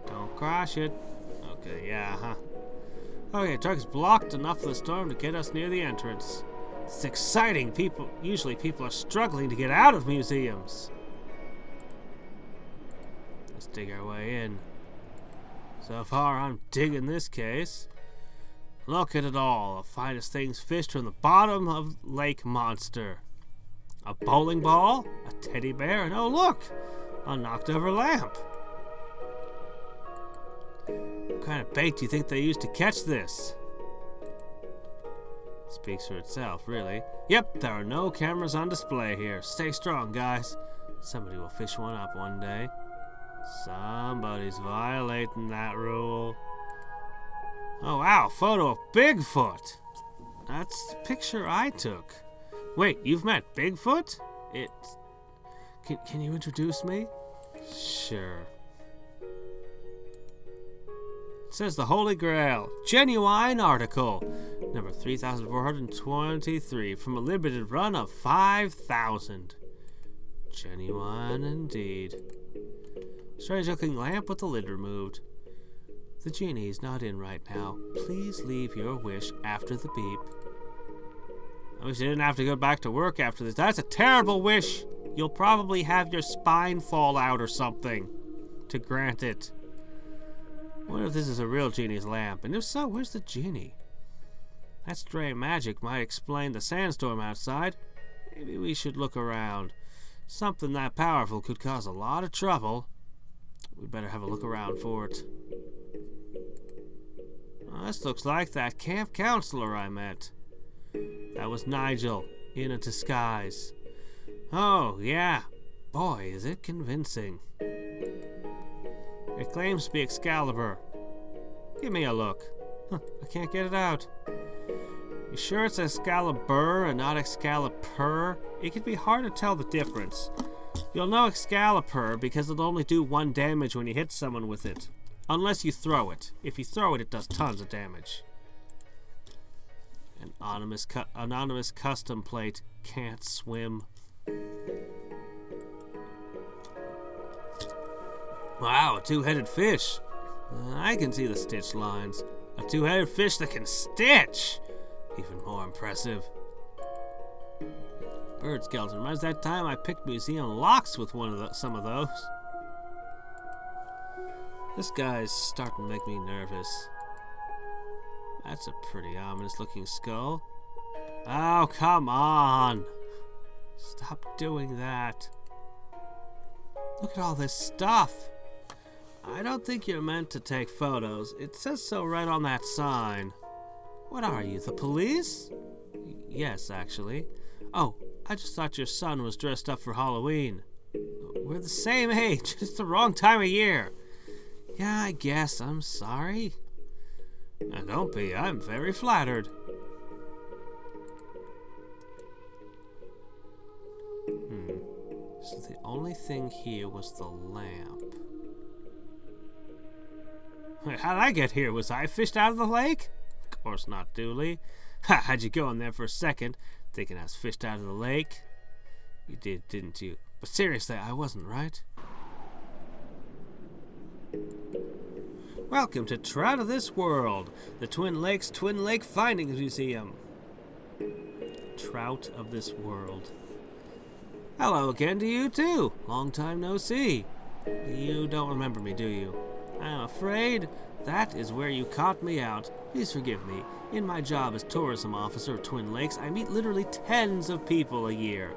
Don't crash it. Okay, yeah, huh. Okay, truck's blocked enough of the storm to get us near the entrance. It's exciting. Usually people are struggling to get out of museums. Let's dig our way in. So far, I'm digging this case. Look at it all. The finest things fished from the bottom of Lake Monster. A bowling ball, a teddy bear, and oh look, a knocked over lamp. What kind of bait do you think they used to catch this? Speaks for itself, really. Yep, there are no cameras on display here. Stay strong, guys. Somebody will fish one up one day. Somebody's violating that rule. Oh wow, photo of Bigfoot. That's the picture I took. Wait, you've met Bigfoot? Can you introduce me? Sure. It says the Holy Grail. Genuine article. Number 3423 from a limited run of 5,000. Genuine indeed. Strange looking lamp with the lid removed. The genie's not in right now. Please leave your wish after the beep. I wish I didn't have to go back to work after this. That's a terrible wish. You'll probably have your spine fall out or something to grant it. I wonder if this is a real genie's lamp. And if so, where's the genie? That stray magic might explain the sandstorm outside. Maybe we should look around. Something that powerful could cause a lot of trouble. We'd better have a look around for it. Oh, this looks like that camp counselor I met. That was Nigel, in a disguise. Oh, yeah. Boy, is it convincing. It claims to be Excalibur. Give me a look. Huh, I can't get it out. You sure it's Excalibur and not Excalibur? It can be hard to tell the difference. You'll know Excalibur because it'll only do 1 damage when you hit someone with it. Unless you throw it. If you throw it, it does tons of damage. Anonymous custom plate. Can't swim. Wow, a 2-headed fish. I can see the stitch lines. A 2-headed fish that can stitch. Even more impressive. Bird skeleton. Reminds that time I picked museum locks with some of those. This guy's starting to make me nervous. That's a pretty ominous looking skull. Oh, come on. Stop doing that. Look at all this stuff. I don't think you're meant to take photos. It says so right on that sign. What are you, the police? Yes, actually. Oh, I just thought your son was dressed up for Halloween. We're the same age, it's the wrong time of year. Yeah, I guess. I'm sorry. Now, don't be. I'm very flattered. So the only thing here was the lamp. How'd I get here? Was I fished out of the lake? Of course not, Dooley. How'd you go in there for a second, thinking I was fished out of the lake? You did, didn't you? But seriously, I wasn't, right? Welcome to Trout of This World, the Twin Lakes Twin Lake Findings Museum. Trout of This World. Hello again to you too. Long time no see. You don't remember me, do you? I'm afraid that is where you caught me out. Please forgive me. In my job as tourism officer of Twin Lakes, I meet literally tens of people a year.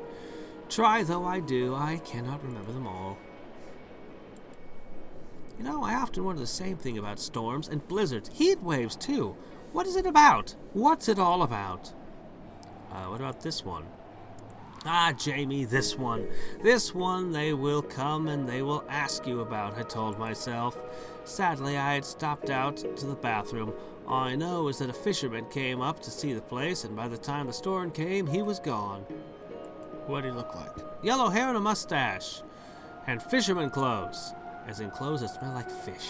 Try though I do, I cannot remember them all. You know, I often wonder the same thing about storms and blizzards, heat waves too. What is it about? What's it all about? What about this one? Ah, Jamie, this one. This one they will come and they will ask you about, I told myself. Sadly, I had stopped out to the bathroom. All I know is that a fisherman came up to see the place, and by the time the storm came, he was gone. What did he look like? Yellow hair and a mustache. And fisherman clothes. As in clothes that smell like fish.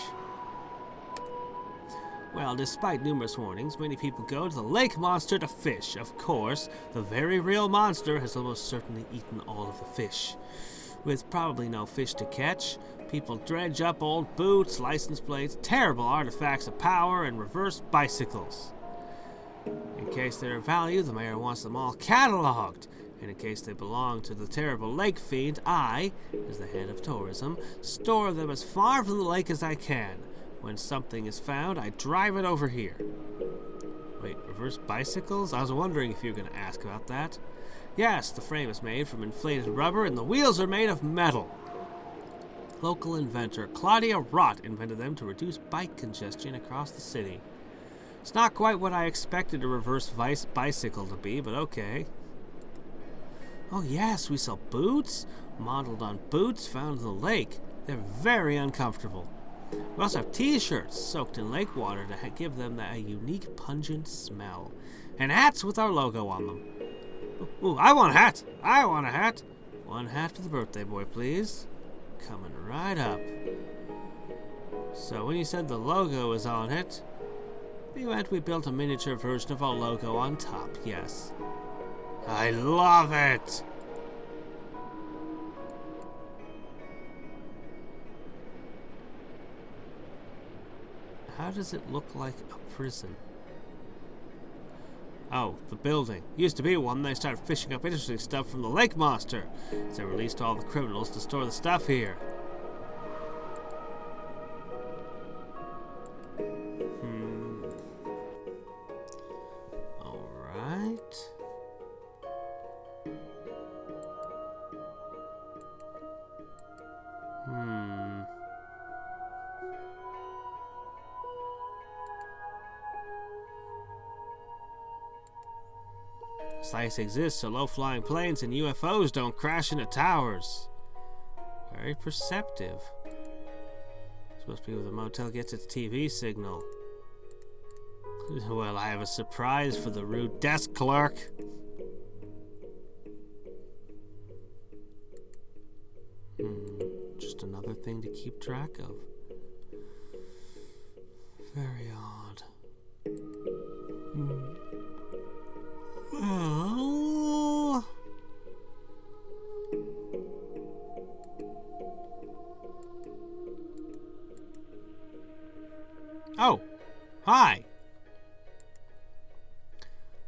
Well, despite numerous warnings, many people go to the lake monster to fish. Of course, the very real monster has almost certainly eaten all of the fish. With probably no fish to catch, people dredge up old boots, license plates, terrible artifacts of power, and reverse bicycles. In case they're of value, the mayor wants them all cataloged. And in case they belong to the terrible lake fiend, I, as the head of tourism, store them as far from the lake as I can. When something is found, I drive it over here. Wait, reverse bicycles? I was wondering if you were going to ask about that. Yes, the frame is made from inflated rubber and the wheels are made of metal. Local inventor Claudia Rott invented them to reduce bike congestion across the city. It's not quite what I expected a reverse bicycle to be, but okay. Oh yes, we sell boots, modeled on boots found in the lake. They're very uncomfortable. We also have t-shirts soaked in lake water to give them a unique pungent smell. And hats with our logo on them. Ooh, I want a hat! I want a hat! One hat for the birthday boy, please. Coming right up. So when you said the logo is on it, we built a miniature version of our logo on top, yes. I love it! How does it look like a prison? Oh, the building. Used to be one. They started fishing up interesting stuff from the lake monster. So they released all the criminals to store the stuff here. Alright. This ice exists so low-flying planes and UFOs don't crash into towers. Very perceptive. Supposed to be where the motel gets its TV signal. Well, I have a surprise for the rude desk clerk. Just another thing to keep track of. Very odd. Well... Oh, hi.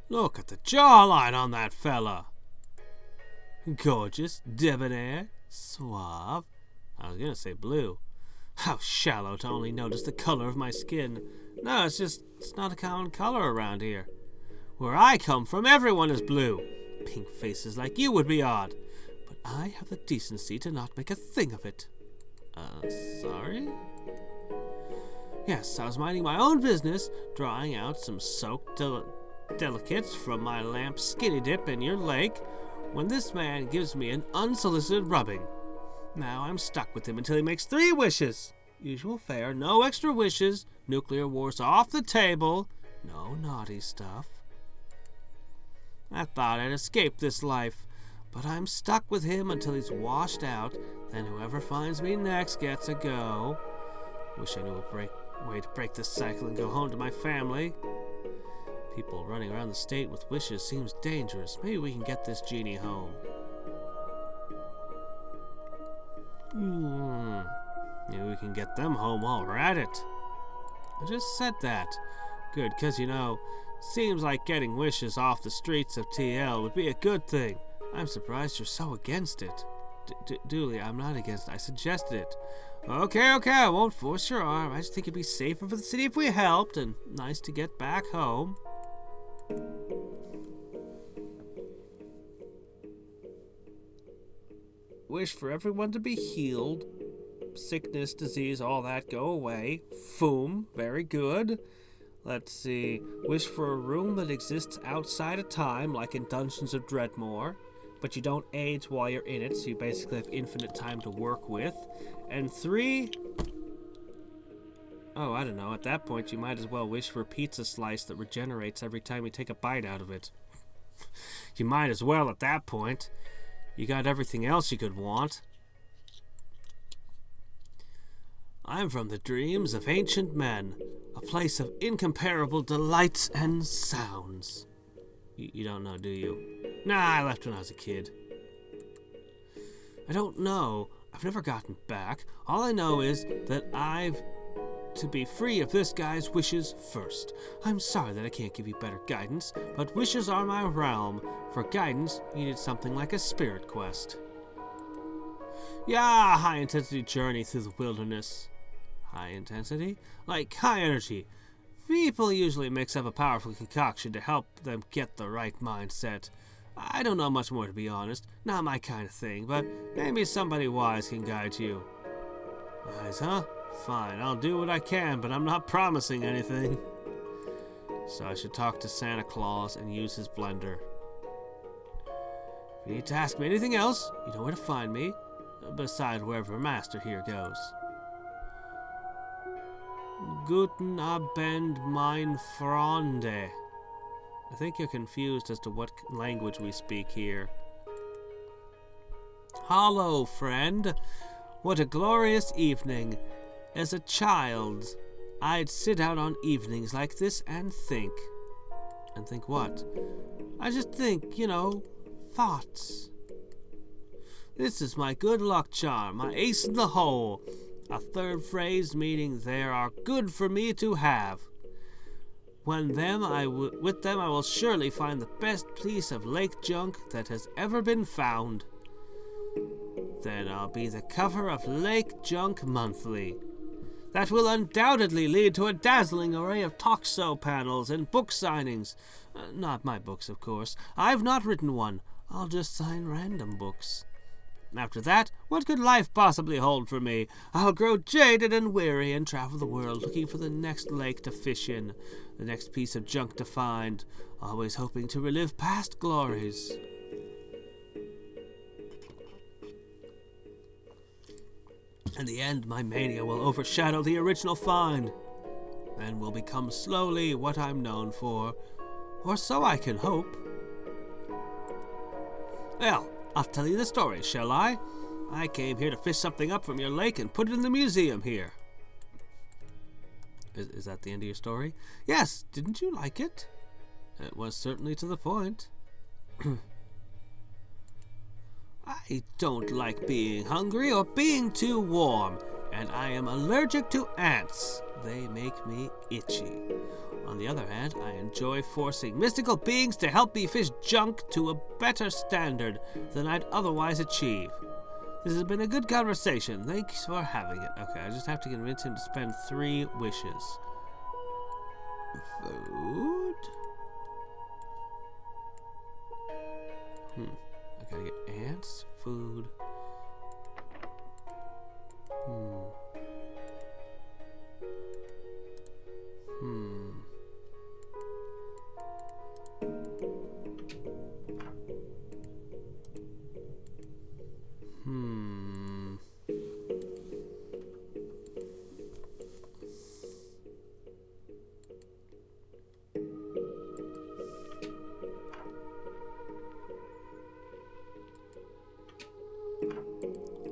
Look at the jawline on that fella. Gorgeous, debonair, suave. I was gonna say blue. How shallow to only notice the color of my skin. No, it's not a common color around here. Where I come from, everyone is blue. Pink faces like you would be odd. But I have the decency to not make a thing of it. Sorry? Yes, I was minding my own business, drawing out some soaked delicates from my lamp skinny dip in your lake, when this man gives me an unsolicited rubbing. Now I'm stuck with him until he makes 3 wishes. Usual fare, no extra wishes, nuclear wars off the table, no naughty stuff. I thought I'd escape this life, but I'm stuck with him until he's washed out, then whoever finds me next gets a go. Wish I knew a way to break this cycle and go home to my family. People running around the state with wishes seems dangerous. Maybe we can get this genie home. Maybe we can get them home while we're at it. I just said that. Good, 'cause seems like getting wishes off the streets of TL would be a good thing. I'm surprised you're so against it. Dooley, I'm not against it. I suggested it. Okay, I won't force your arm. I just think it'd be safer for the city if we helped, and nice to get back home. Wish for everyone to be healed. Sickness, disease, all that go away. Foom, very good. Let's see. Wish for a room that exists outside of time, like in Dungeons of Dreadmore, but you don't age while you're in it, so you basically have infinite time to work with. And 3... oh, I don't know. At that point, you might as well wish for a pizza slice that regenerates every time you take a bite out of it. You might as well at that point. You got everything else you could want. I'm from the dreams of ancient men, a place of incomparable delights and sounds. You don't know, do you? Nah, I left when I was a kid. I don't know. I've never gotten back. All I know is that I've to be free of this guy's wishes first. I'm sorry that I can't give you better guidance, but wishes are my realm. For guidance, you need something like a spirit quest. Yeah, high-intensity journey through the wilderness. High intensity? Like high energy. People usually mix up a powerful concoction to help them get the right mindset. I don't know much more, to be honest. Not my kind of thing, but maybe somebody wise can guide you. Wise, huh? Fine, I'll do what I can, but I'm not promising anything. So I should talk to Santa Claus and use his blender. If you need to ask me anything else, you know where to find me, beside wherever Master here goes. Guten Abend, mein Freunde. I think you're confused as to what language we speak here. Hello, friend. What a glorious evening. As a child, I'd sit out on evenings like this and think. And think what? I just think, thoughts. This is my good luck charm, my ace in the hole. A third phrase meaning there are good for me to have. With them I will surely find the best piece of lake junk that has ever been found. Then I'll be the cover of Lake Junk Monthly. That will undoubtedly lead to a dazzling array of talk show panels and book signings. Not my books, of course. I've not written one. I'll just sign random books. After that, what could life possibly hold for me? I'll grow jaded and weary and travel the world looking for the next lake to fish in, the next piece of junk to find, always hoping to relive past glories. In the end, my mania will overshadow the original find, and will become slowly what I'm known for, or so I can hope. Well, I'll tell you the story, shall I? I came here to fish something up from your lake and put it in the museum here. Is that the end of your story? Yes, didn't you like it? It was certainly to the point. I don't like being hungry or being too warm, and I am allergic to ants. They make me itchy. On the other hand, I enjoy forcing mystical beings to help me fish junk to a better standard than I'd otherwise achieve. This has been a good conversation. Thanks for having it. Okay, I just have to convince him to spend 3 wishes. Food? I gotta get ants, food.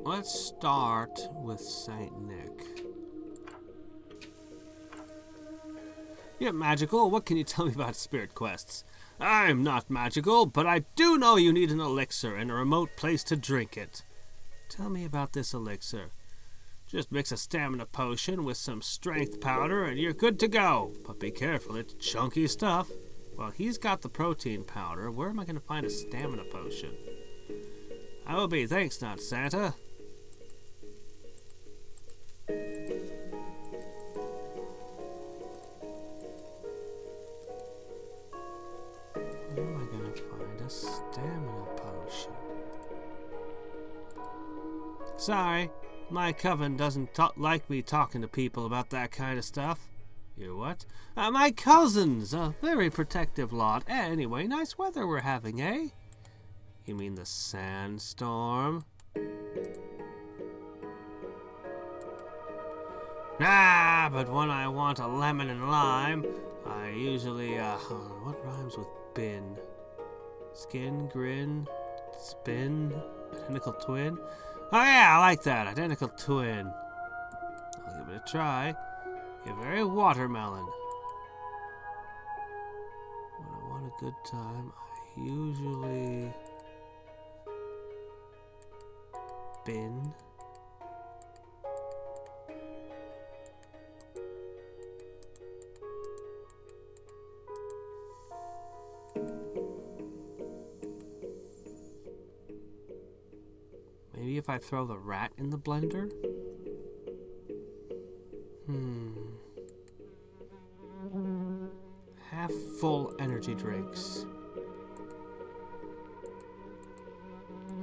Let's start with Saint Nick. You're magical. What can you tell me about spirit quests? I'm not magical, but I do know you need an elixir and a remote place to drink it. Tell me about this elixir. Just mix a stamina potion with some strength powder and you're good to go. But be careful, it's chunky stuff. Well, he's got the protein powder. Where am I going to find a stamina potion? I will be. Thanks, not Santa. Where am I going to find a stamina potion? Sorry, my coven doesn't like me talking to people about that kind of stuff. You what? My cousins, a very protective lot. Anyway, nice weather we're having, eh? You mean the sandstorm? Ah, but when I want a lemon and lime, I usually, what rhymes with bin? Skin, grin, spin, identical twin? Oh yeah, I like that, identical twin. I'll give it a try. You're very watermelon. When I want a good time, I usually bin. Maybe if I throw the rat in the blender? Half full energy drinks.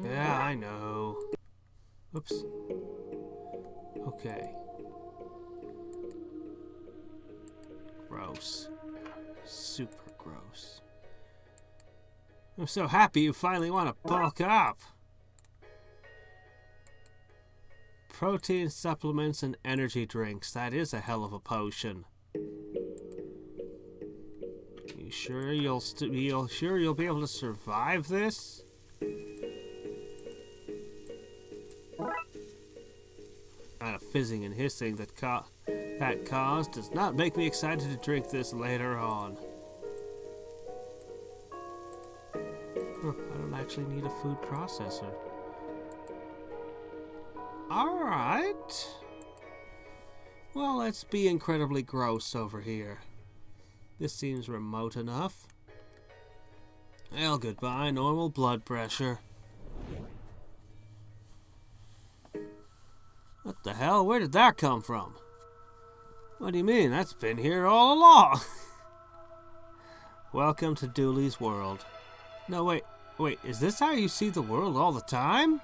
Yeah, I know. Oops. Okay. Gross. Super gross. I'm so happy you finally want to bulk up. Protein supplements and energy drinks. That is a hell of a potion. You sure you'll be able to survive this? And a fizzing and hissing that caused does not make me excited to drink this later on. I don't actually need a food processor. Alright. Well, let's be incredibly gross over here. This seems remote enough. Well, goodbye, normal blood pressure. What the hell? Where did that come from? What do you mean? That's been here all along. Welcome to Dooley's world. No, wait, is this how you see the world all the time?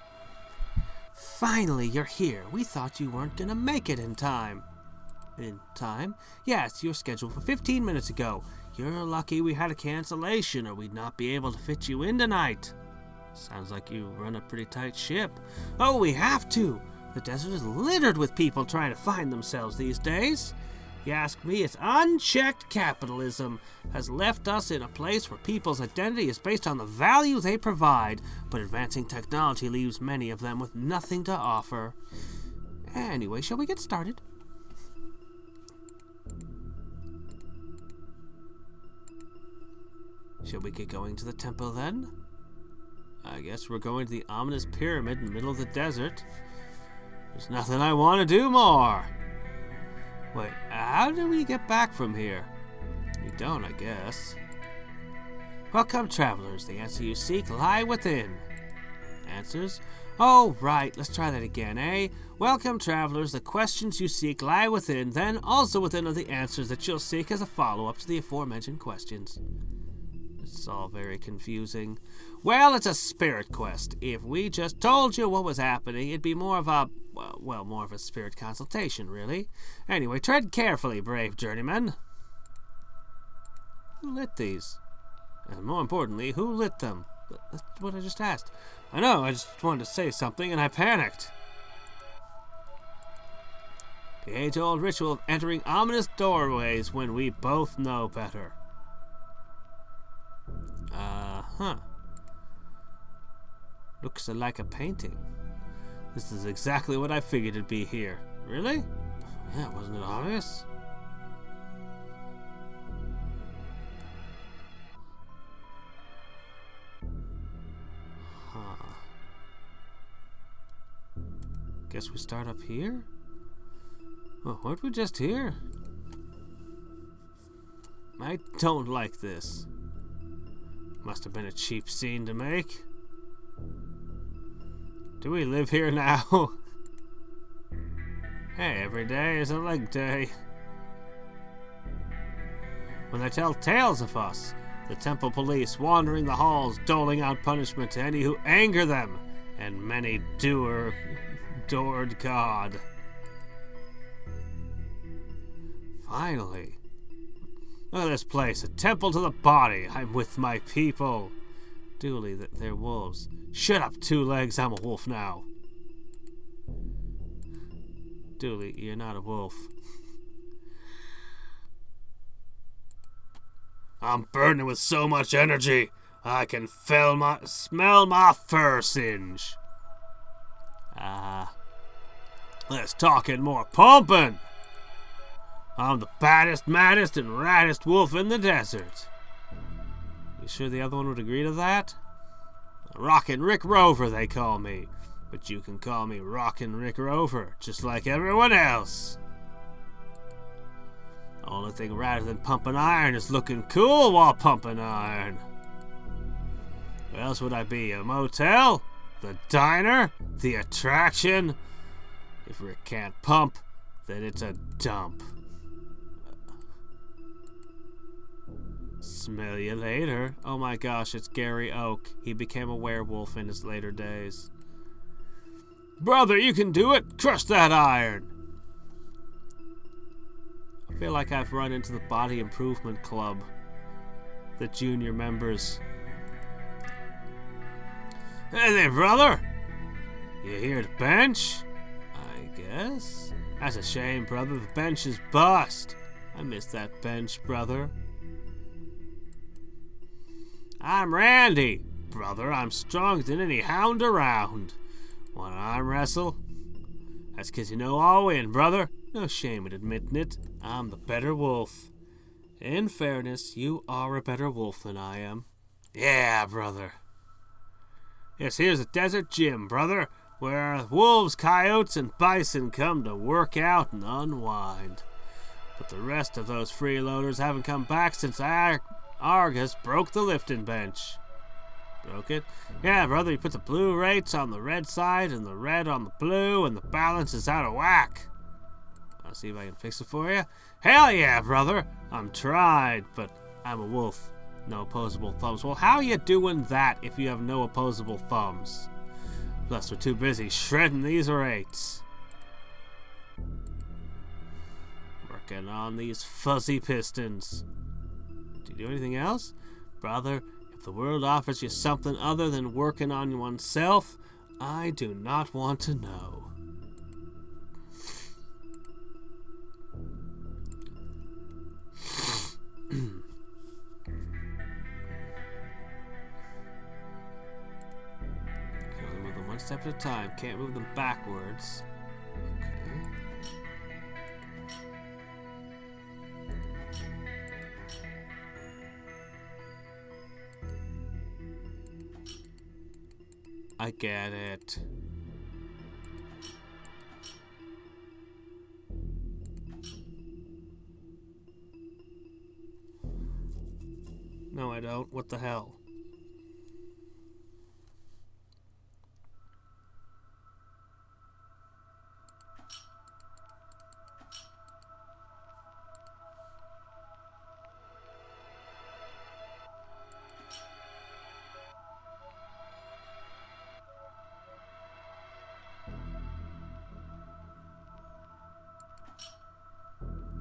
Finally, you're here. We thought you weren't gonna make it in time. In time? Yes, you're scheduled for 15 minutes ago. You're lucky we had a cancellation or we'd not be able to fit you in tonight. Sounds like you run a pretty tight ship. Oh, we have to! The desert is littered with people trying to find themselves these days. You ask me, it's unchecked capitalism has left us in a place where people's identity is based on the value they provide, but advancing technology leaves many of them with nothing to offer. Anyway, shall we get started? Shall we get going to the temple then? I guess we're going to the ominous pyramid in the middle of the desert. There's nothing I want to do more. Wait, how do we get back from here? We don't, I guess. Welcome, travelers. The answer you seek lie within. Answers? Oh, right. Let's try that again, eh? Welcome, travelers. The questions you seek lie within. Then, also within are the answers that you'll seek as a follow-up to the aforementioned questions. It's all very confusing. Well, it's a spirit quest. If we just told you what was happening, it'd be more of a, well, more of a spirit consultation, really. Anyway, tread carefully, brave journeyman. Who lit these? And more importantly, who lit them? That's what I just asked. I know, I just wanted to say something and I panicked. The age-old ritual of entering ominous doorways when we both know better. Uh-huh. Looks like a painting. This is exactly what I figured it'd be here. Really? Yeah, wasn't it obvious? Huh. Guess we start up here? Oh, weren't we just here? I don't like this. Must have been a cheap scene to make. Do we live here now? Hey, every day is a leg day. When they tell tales of us, the temple police wandering the halls, doling out punishment to any who anger them, and many adored God. Finally. Look at this place, a temple to the body. I'm with my people. Dooley, that they're wolves. Shut up, two legs, I'm a wolf now. Dooley, you're not a wolf. I'm burning with so much energy, I can smell my fur singe. Let's talk in more pumping. I'm the baddest, maddest, and raddest wolf in the desert. You sure the other one would agree to that? Rockin' Rick Rover, they call me. But you can call me Rockin' Rick Rover, just like everyone else. Only thing rather than pumping iron is looking cool while pumping iron. Where else would I be? A motel? The diner? The attraction? If Rick can't pump, then it's a dump. Smell you later. Oh my gosh, it's Gary Oak. He became a werewolf in his later days. Brother, you can do it! Crush that iron! I feel like I've run into the Body Improvement Club. The junior members. Hey there, brother! You here to bench? I guess. That's a shame, brother. The bench is bust. I miss that bench, brother. I'm Randy. Brother, I'm stronger than any hound around. Want to arm wrestle? That's 'cause you know I'll win, brother. No shame in admitting it. I'm the better wolf. In fairness, you are a better wolf than I am. Yeah, brother. Yes, here's a desert gym, brother, where wolves, coyotes, and bison come to work out and unwind. But the rest of those freeloaders haven't come back since Argus broke the lifting bench. Broke it? Yeah, brother, you put the blue rates on the red side and the red on the blue, and the balance is out of whack. I'll see if I can fix it for you. Hell yeah, brother. I'm tried, but I'm a wolf. No opposable thumbs. Well, how you doing that if you have no opposable thumbs? Plus, we're too busy shredding these rates. Working on these fuzzy pistons. Do you do anything else? Brother, if the world offers you something other than working on oneself, I do not want to know. Can only move them one step at a time. Can't move them backwards. Okay. I get it. No, I don't. What the hell?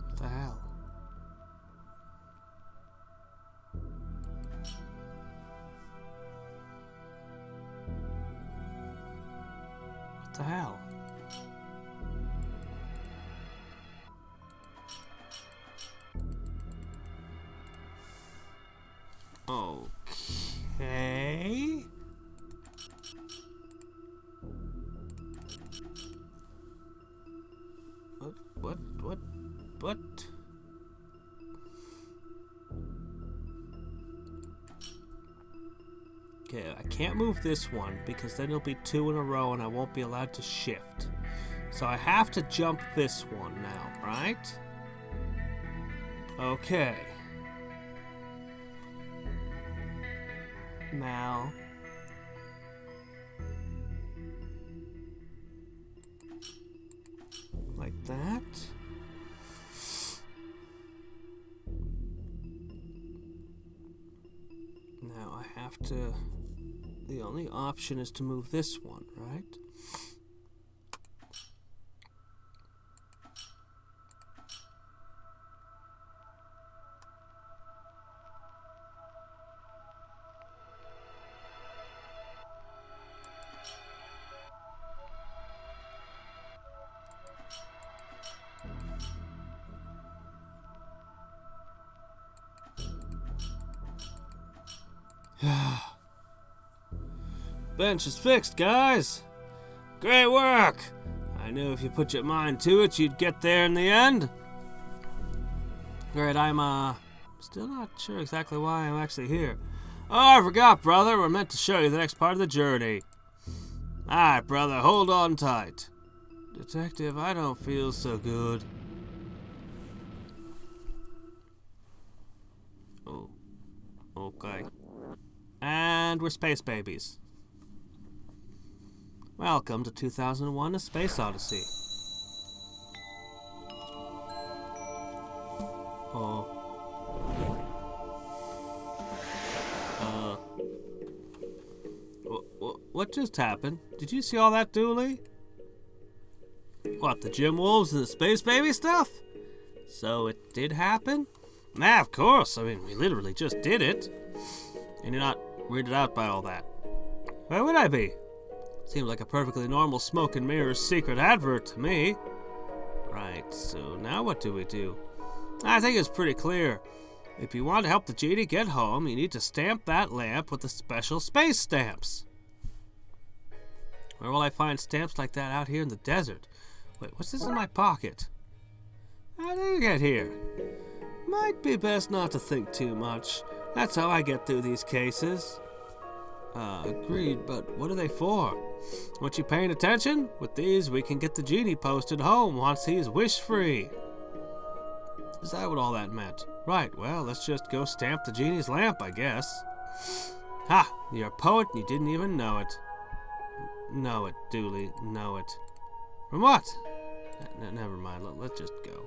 What the hell? What the hell? Okay. What? Okay, I can't move this one because then it'll be 2 in a row and I won't be allowed to shift. So I have to jump this one now, right? Okay. Now. Like that. Now I have to... The only option is to move this one, right? Bench is fixed, guys. Great work. I knew if you put your mind to it, you'd get there in the end. Great, I'm still not sure exactly why I'm actually here. Oh, I forgot, brother. We're meant to show you the next part of the journey. Alright, brother, hold on tight. Detective, I don't feel so good. Oh. Okay. And we're space babies. Welcome to 2001: A Space Odyssey. Oh. What just happened? Did you see all that, Dooley? What, the gym wolves and the space baby stuff? So it did happen? Nah, of course. I mean, we literally just did it. And you're not weirded out by all that. Why would I be? Seems like a perfectly normal smoke and mirrors secret advert to me. Right, so now what do we do? I think it's pretty clear. If you want to help the genie get home, you need to stamp that lamp with the special space stamps. Where will I find stamps like that out here in the desert? Wait, what's this in my pocket? How did you get here? Might be best not to think too much. That's how I get through these cases. Agreed, but what are they for? Weren't you paying attention? With these, we can get the genie posted home once he's wish-free. Is that what all that meant? Right, well, let's just go stamp the genie's lamp, I guess. Ha! You're a poet and you didn't even know it. Know it, Dooley, know it. From what? Never mind, let's just go.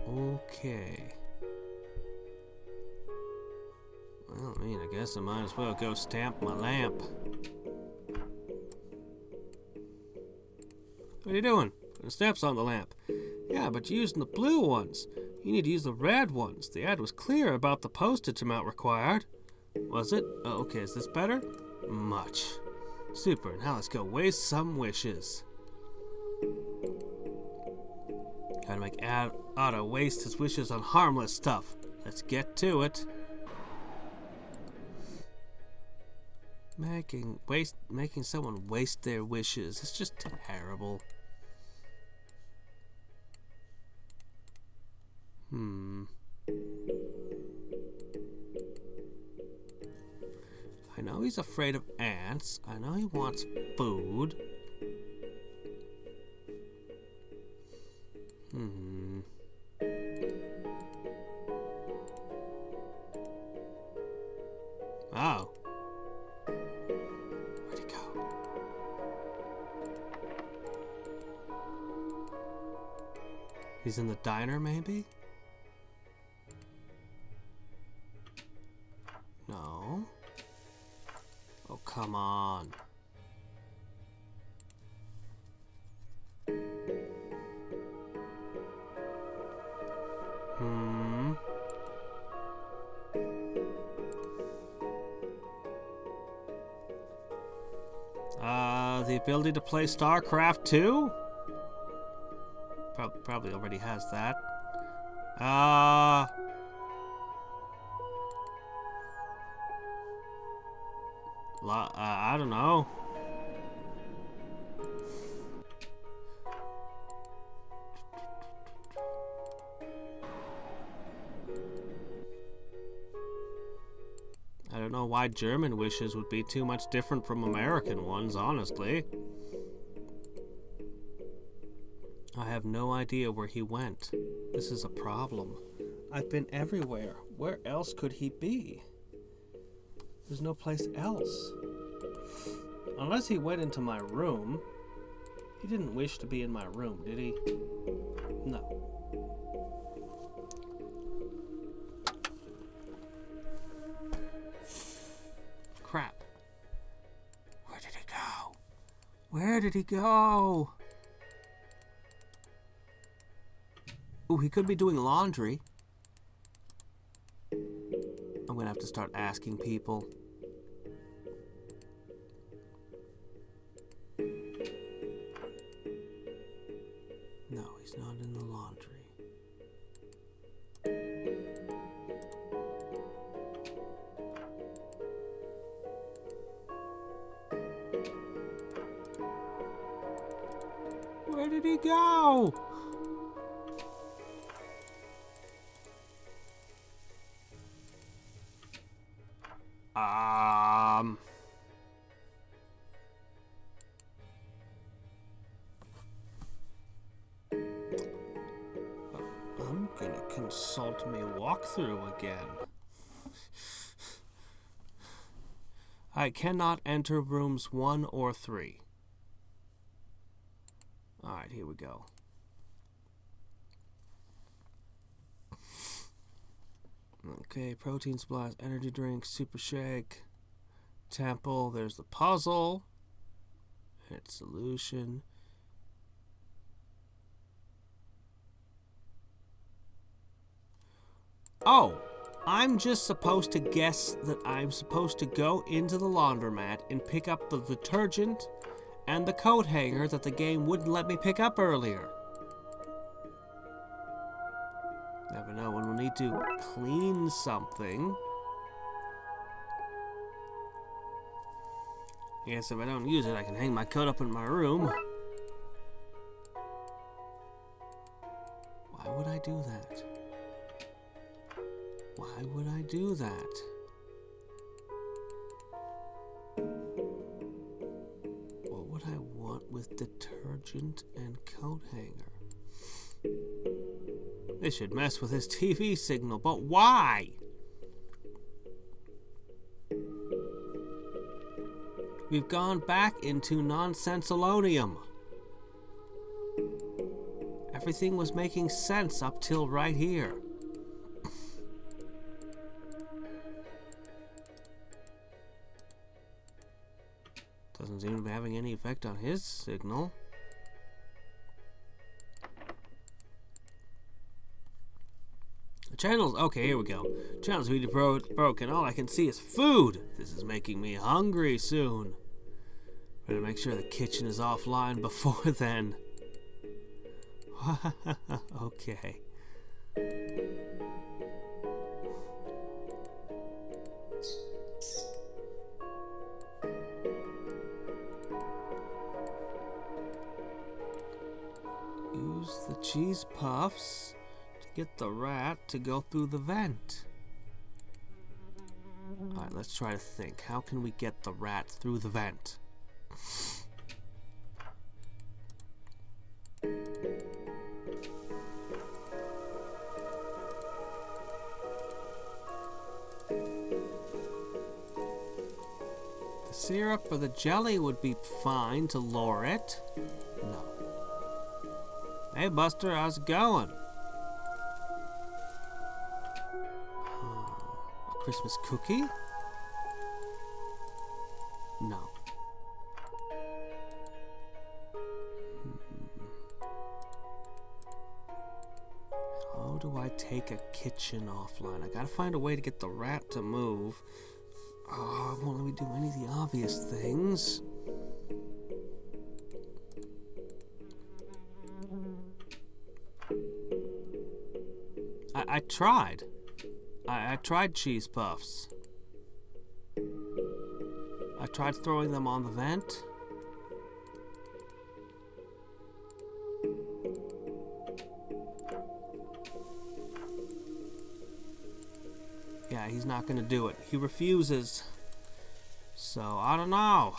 Okay. Well, I mean, I guess I might as well go stamp my lamp. What are you doing? Putting stamps on the lamp. Yeah, but you're using the blue ones. You need to use the red ones. The ad was clear about the postage amount required. Was it? Oh, okay, is this better? Much. Super, now let's go waste some wishes. Gotta make Otto waste his wishes on harmless stuff. Let's get to it. Making someone waste their wishes. It's just terrible. I know he's afraid of ants. I know he wants food. Oh. Where'd he go? He's in the diner, maybe? No. Oh, come on. ability to play StarCraft 2? Probably already has that. I don't know. I don't know why German wishes would be too much different from American ones, honestly. I have no idea where he went. This is a problem. I've been everywhere. Where else could he be? There's no place else. Unless he went into my room. He didn't wish to be in my room, did he? No. Crap. Where did he go? Where did he go? Ooh, he could be doing laundry. I'm gonna have to start asking people. No, he's not in the laundry. Where did he go? I'm gonna consult me walkthrough again. I cannot enter rooms 1 or 3. Alright, here we go. Okay, protein splash, energy drink, super shake, temple, there's the puzzle, its solution. Oh, I'm just supposed to guess that I'm supposed to go into the laundromat and pick up the detergent and the coat hanger that the game wouldn't let me pick up earlier. Never know when we'll need to clean something. Guess if I don't use it, I can hang my coat up in my room. Why would I do that? Why would I do that? What would I want with detergent and coat hanger? They should mess with his TV signal, but why? We've gone back into nonsensalonium. Everything was making sense up till right here. Doesn't seem to be having any effect on his signal. Channels, okay, here we go. Channels really broken. All I can see is food. This is making me hungry soon. Better make sure the kitchen is offline before then. Okay. Use the cheese puffs to get the rat to go through the vent. Alright, let's try to think. How can we get the rat through the vent? The syrup or the jelly would be fine to lure it. No. Hey Buster, how's it going? A Christmas cookie? No. How do I take a kitchen offline? I gotta find a way to get the rat to move. Oh, it won't let me do any of the obvious things. I tried. I tried cheese puffs. I tried throwing them on the vent. Yeah, he's not gonna do it. He refuses. So, I don't know.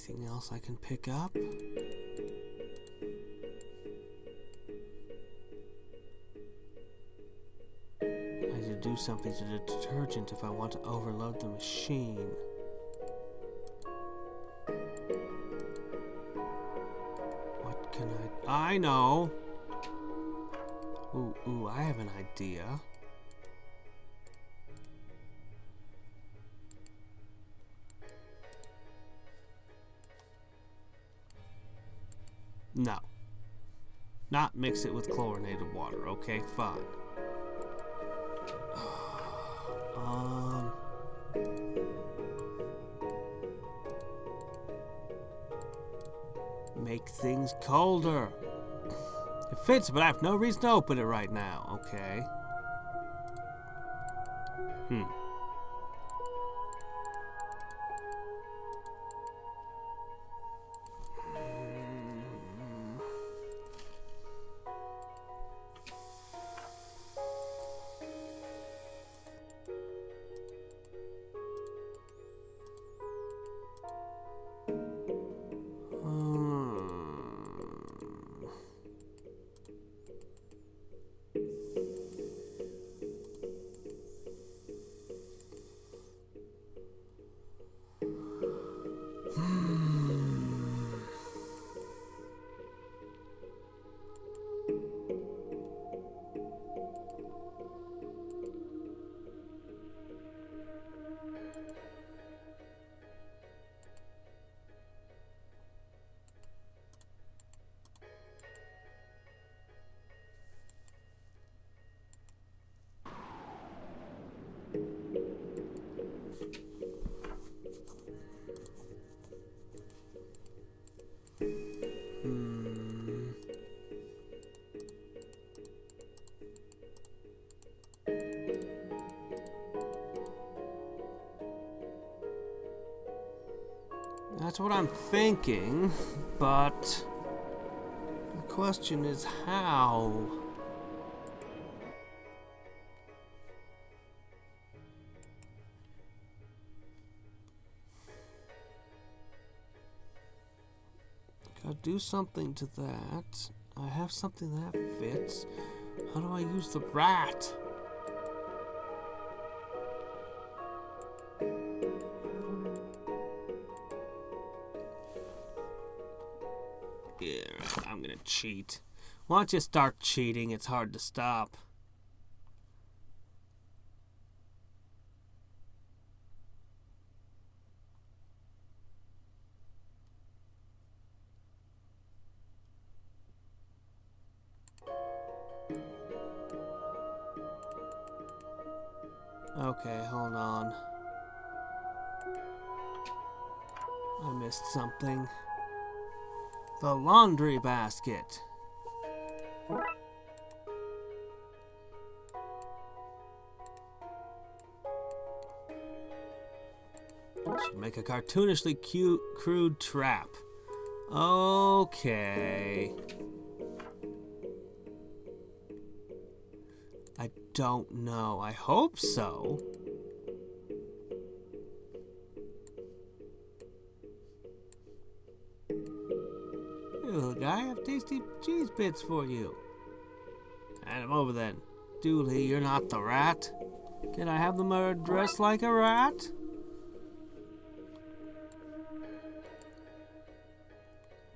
Anything else I can pick up? I need to do something to the detergent if I want to overload the machine. What can I know! Ooh, I have an idea. No. Not mix it with chlorinated water, okay? Fine. Make things colder. It fits, but I have no reason to open it right now, okay? That's what I'm thinking, but the question is how? Gotta do something to that. I have something that fits. How do I use the rat? Yeah, I'm gonna cheat. Once you start cheating, it's hard to stop. Okay, hold on. I missed something. The laundry basket. Should make a cartoonishly cute, crude trap. Okay. I don't know. I hope so. Look, I have tasty cheese bits for you. Hand them over then. Dooley, you're not the rat. Can I have them dressed like a rat?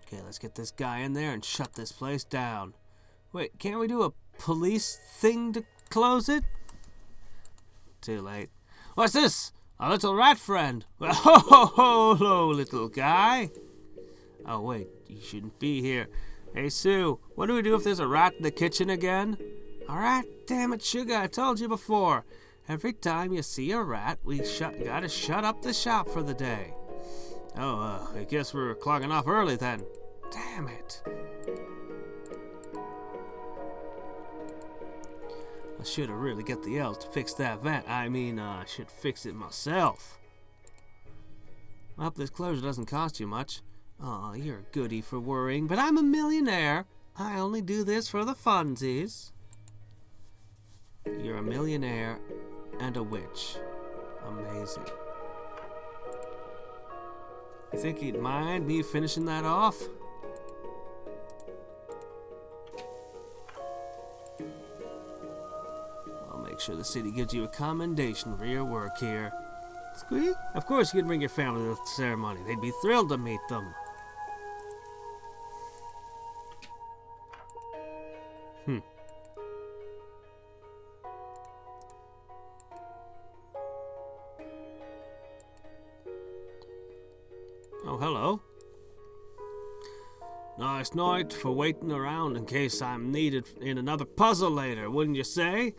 Okay, let's get this guy in there and shut this place down. Wait, can't we do a police thing to close it? Too late. What's this? A little rat friend. Well, hello, little guy. Oh, wait, you shouldn't be here. Hey, Sue, what do we do if there's a rat in the kitchen again? Alright, damn it, Sugar, I told you before. Every time you see a rat, we gotta shut up the shop for the day. Oh, I guess we're clogging off early then. Damn it. I should have really got the elves to fix that vent. I should fix it myself. Well, this closure doesn't cost you much. Aw, you're a goodie for worrying, but I'm a millionaire. I only do this for the funsies. You're a millionaire and a witch. Amazing. You think he'd mind me finishing that off? I'll make sure the city gives you a commendation for your work here. Squeak? Of course you can bring your family to the ceremony. They'd be thrilled to meet them. Oh, hello. Nice night for waiting around in case I'm needed in another puzzle later, wouldn't you say?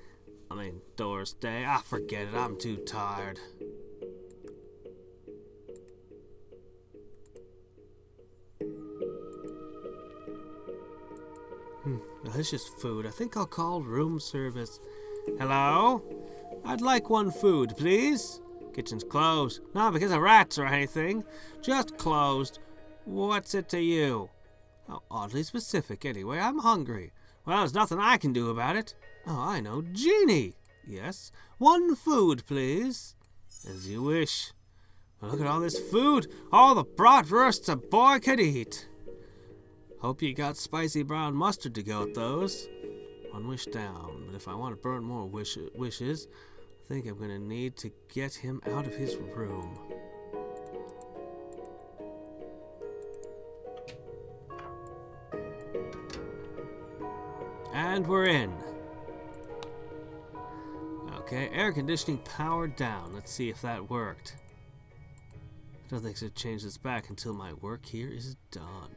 I mean, Doris Day. Ah, forget it. I'm too tired. Delicious food. I think I'll call room service. Hello? I'd like one food, please. Kitchen's closed. Not because of rats or anything. Just closed. What's it to you? How oddly specific, anyway. I'm hungry. Well, there's nothing I can do about it. Oh, I know. Genie! Yes? One food, please. As you wish. Well, look at all this food. All the bratwursts a boy could eat. Hope you got spicy brown mustard to go with those. One wish down. But if I want to burn more wishes, I think I'm going to need to get him out of his room. And we're in. Okay, air conditioning powered down. Let's see if that worked. I don't think I should change this back until my work here is done.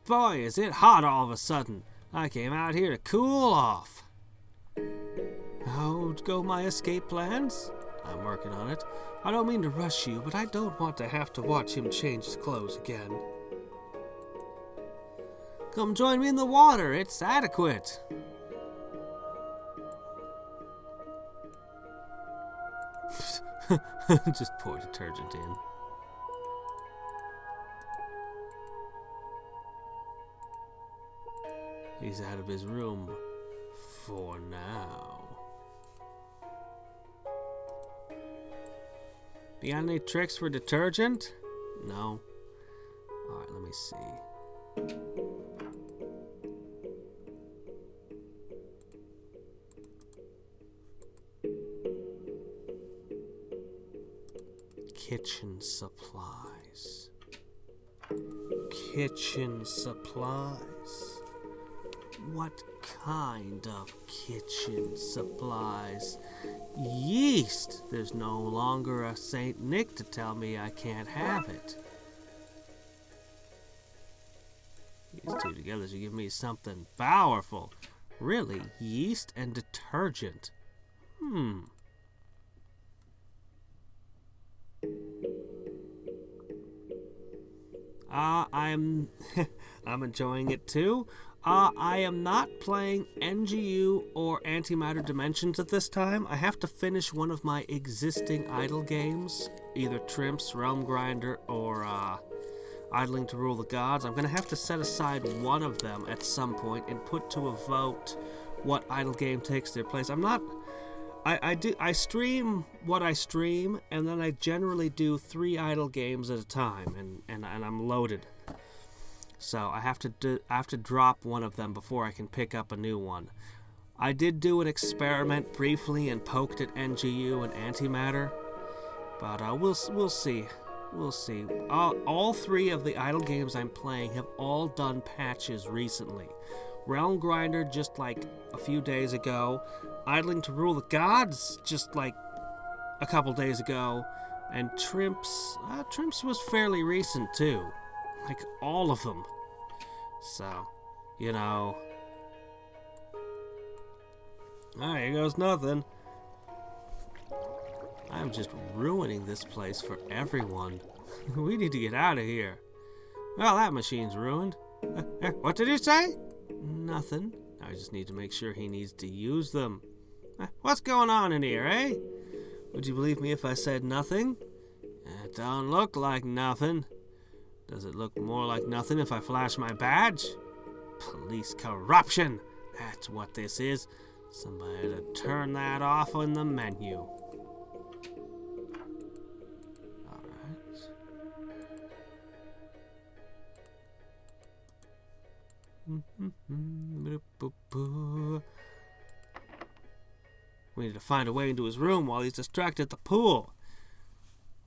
Boy, is it hot all of a sudden. I came out here to cool off. How'd go my escape plans? I'm working on it. I don't mean to rush you, but I don't want to have to watch him change his clothes again. Come join me in the water. It's adequate. Just pour detergent in. He's out of his room for now. You got any tricks for detergent? No. Alright, let me see. Kitchen supplies. Kitchen supplies. What kind of kitchen supplies? Yeast! There's no longer a Saint Nick to tell me I can't have it. These two together should give me something powerful. Really, yeast and detergent. I'm enjoying it too. I am not playing NGU or Antimatter Dimensions at this time. I have to finish one of my existing idle games, either Trimps, Realm Grinder, or Idling to Rule the Gods. I'm going to have to set aside one of them at some point and put to a vote what idle game takes their place. I stream what I stream, and then I generally do 3 idle games at a time, and I'm loaded. So I have to drop one of them before I can pick up a new one. I did do an experiment briefly and poked at NGU and Antimatter, but we'll see. We'll see. All 3 of the idle games I'm playing have all done patches recently. Realm Grinder just like a few days ago. Idling to Rule the Gods just like a couple days ago. And Trimps was fairly recent too. Like all of them. So, you know, Ah, here goes nothing. I'm just ruining this place for everyone. We need to get out of here. Well, that machine's ruined. What did he say? Nothing. I just need to make sure he needs to use them. What's going on in here, eh? Would you believe me if I said nothing? It don't look like nothing. Does it look more like nothing if I flash my badge? Police corruption! That's what this is. Somebody to turn that off on the menu. We need to find a way into his room while he's distracted at the pool.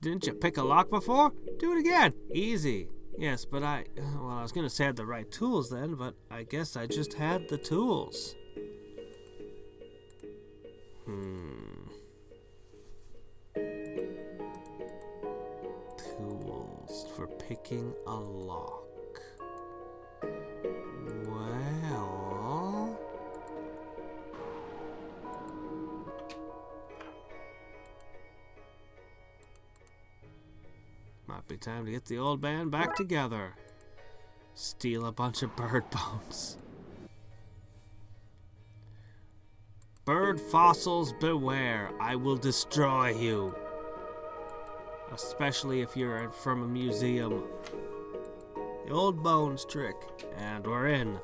Didn't you pick a lock before? Do it again. Easy. Yes, but I was going to say I had the right tools then, but I guess I just had the tools. Tools for picking a lock. Well... might be time to get the old band back together. Steal a bunch of bird bones. Bird fossils beware, I will destroy you. Especially if you're from a museum. The old bones trick, and we're in.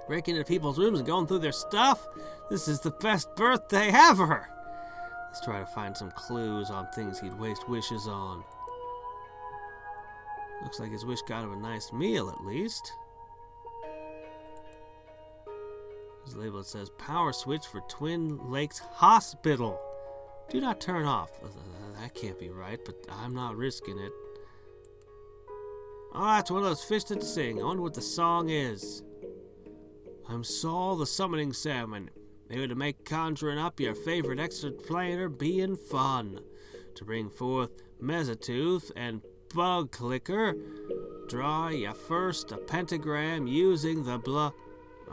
Breaking into people's rooms and going through their stuff? This is the best birthday ever! Let's try to find some clues on things he'd waste wishes on. Looks like his wish got him a nice meal, at least. His label says, power switch for Twin Lakes Hospital. Do not turn off. That can't be right, but I'm not risking it. Oh, that's one of those fish that sing. I wonder what the song is. I'm Saul the Summoning Salmon. Here to make conjuring up your favorite extraplanar being fun. To bring forth Mezzatooth and Bug Clicker, draw your first a pentagram using the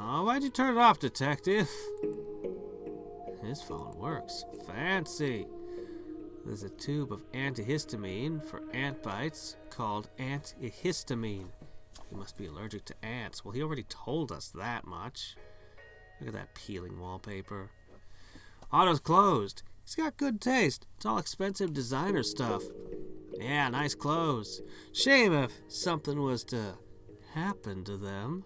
Oh, why'd you turn it off, detective? His phone works. Fancy. There's a tube of antihistamine for ant bites called antihistamine. He must be allergic to ants. Well, he already told us that much. Look at that peeling wallpaper. Auto's closed. He's got good taste. It's all expensive designer stuff. Yeah, nice clothes. Shame if something was to happen to them.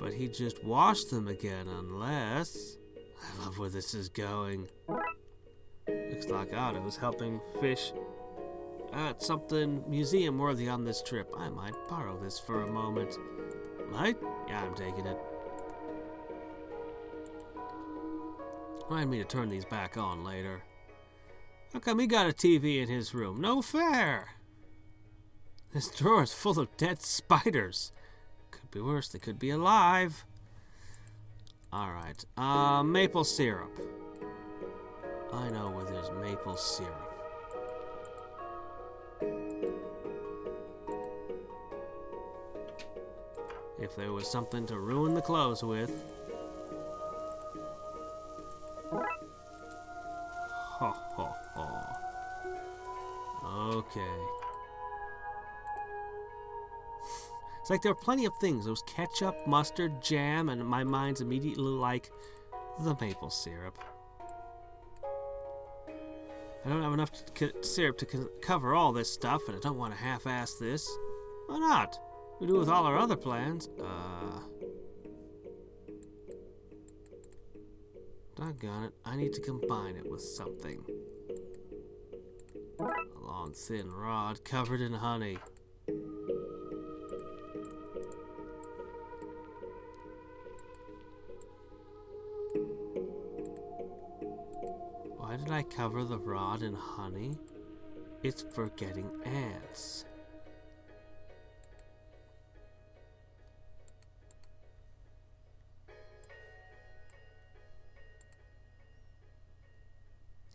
But he just washed them again, unless... I love where this is going. Looks like Otto's helping fish at something museum worthy on this trip. I might borrow this for a moment. Might? Yeah, I'm taking it. Remind me to turn these back on later. How come he got a TV in his room? No fair! This drawer is full of dead spiders. Could be worse, they could be alive. Alright, maple syrup. I know where there's maple syrup. If there was something to ruin the clothes with. Ho ho ho. Okay. It's like there are plenty of things. There was ketchup, mustard, jam, and my mind's immediately like the maple syrup. I don't have enough syrup to cover all this stuff, and I don't want to half-ass this. Why not? We do with all our other plans. Doggone it. I need to combine it with something. A long, thin rod covered in honey. Why did I cover the rod in honey? It's for getting ants.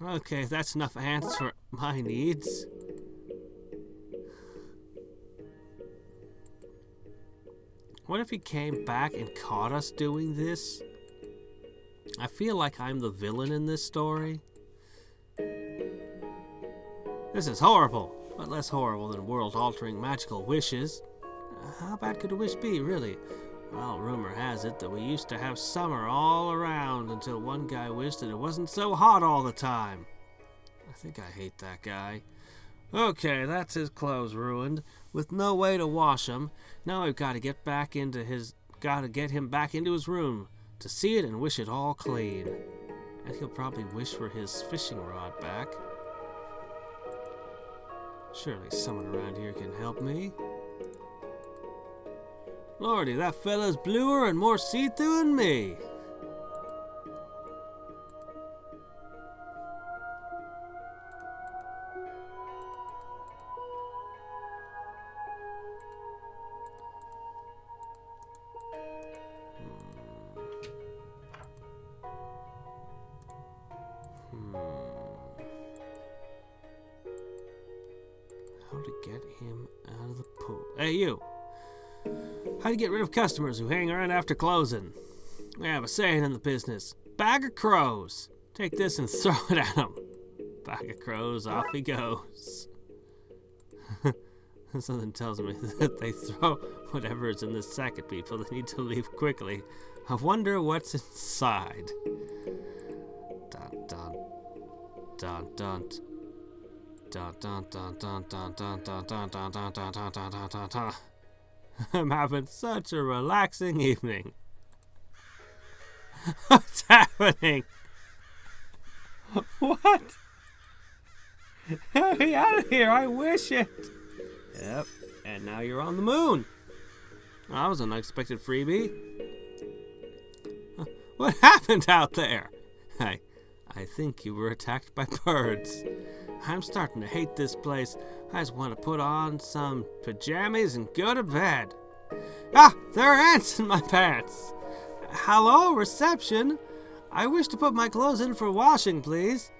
Okay, that's enough ants for my needs. What if he came back and caught us doing this? I feel like I'm the villain in this story. This is horrible, but less horrible than world-altering magical wishes. How bad could a wish be, really? Well, rumor has it that we used to have summer all around until one guy wished that it wasn't so hot all the time. I think I hate that guy. Okay, that's his clothes ruined, with no way to wash them. Now I've got to get him back into his room to see it and wish it all clean. And he'll probably wish for his fishing rod back. Surely someone around here can help me. Lordy, that fella's bluer and more see-through than me. How to get him out of the pool. Hey, you! How to get rid of customers who hang around after closing. We have a saying in the business. Bag of crows. Take this and throw it at him. Bag of crows, off he goes. Something tells me that they throw whatever is in this sack at people that need to leave quickly. I wonder what's inside. Dun dun. Dun dun. Dun dun dun dun dun dun dun dun dun dun dun dun dun dun dun. I'm having such a relaxing evening. What's happening? What? Get me out of here, I wish it. Yep, and now you're on the moon. That was an unexpected freebie. What happened out there? I think you were attacked by birds. I'm starting to hate this place. I just want to put on some pajamas and go to bed. Ah, there are ants in my pants. Hello, reception. I wish to put my clothes in for washing, please.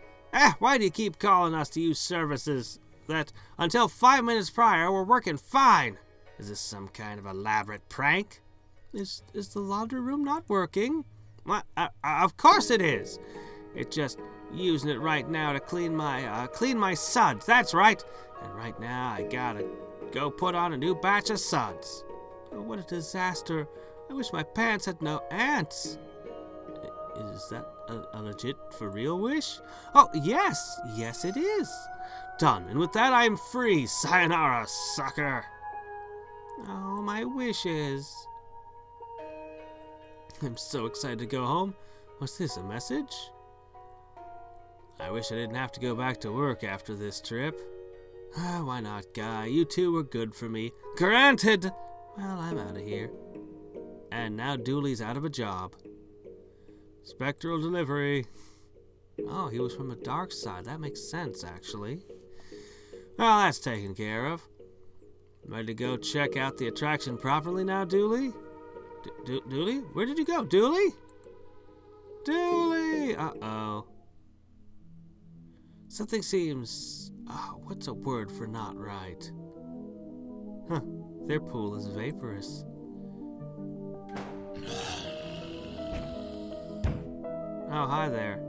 Why do you keep calling us to use services that, until 5 minutes prior, were working fine? Is this some kind of elaborate prank? Is the laundry room not working? Well, of course it is. It's just using it right now to clean my suds. That's right. And right now I gotta go put on a new batch of suds. Oh, what a disaster. I wish my pants had no ants. Is that a legit for real wish? Oh, yes. Yes, it is. Done. And with that, I am free. Sayonara, sucker. Oh, my wishes. I'm so excited to go home. What's this, a message? I wish I didn't have to go back to work after this trip. Why not, Guy? You two were good for me. Granted! Well, I'm out of here. And now Dooley's out of a job. Spectral delivery. Oh, he was from the dark side. That makes sense, actually. Well, that's taken care of. Ready to go check out the attraction properly now, Dooley? Dooley? Where did you go? Dooley? Dooley! Uh-oh. Something seems... what's a word for not right? Huh. Their pool is vaporous. Oh, hi there.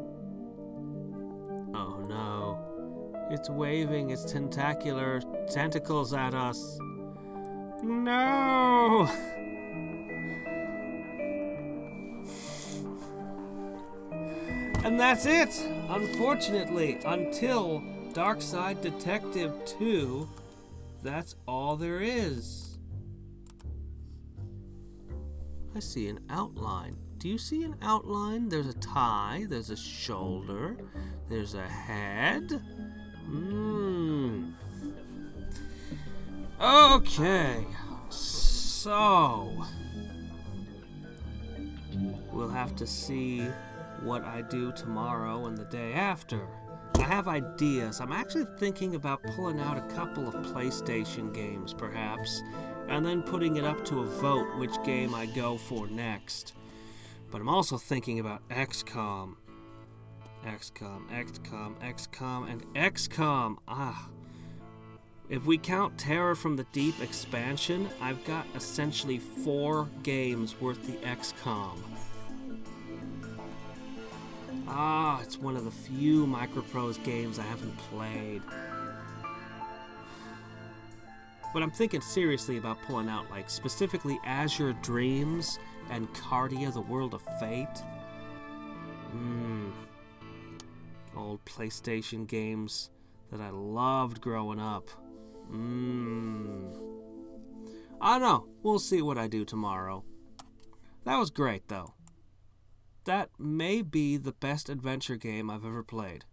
Oh, no. It's waving its tentacular tentacles at us. No! And that's it! Unfortunately, until Darkside Detective 2, that's all there is. I see an outline. Do you see an outline? There's a tie, there's a shoulder, there's a head. Okay, so we'll have to see what I do tomorrow and the day after. I have ideas. I'm actually thinking about pulling out a couple of PlayStation games, perhaps, and then putting it up to a vote which game I go for next. But I'm also thinking about XCOM. XCOM, and XCOM. If we count Terror from the Deep expansion, I've got essentially 4 games worth the XCOM. Ah, it's one of the few Microprose games I haven't played. But I'm thinking seriously about pulling out, like, specifically Azure Dreams and Cardia, the World of Fate. Old PlayStation games that I loved growing up. I don't know. We'll see what I do tomorrow. That was great, though. That may be the best adventure game I've ever played.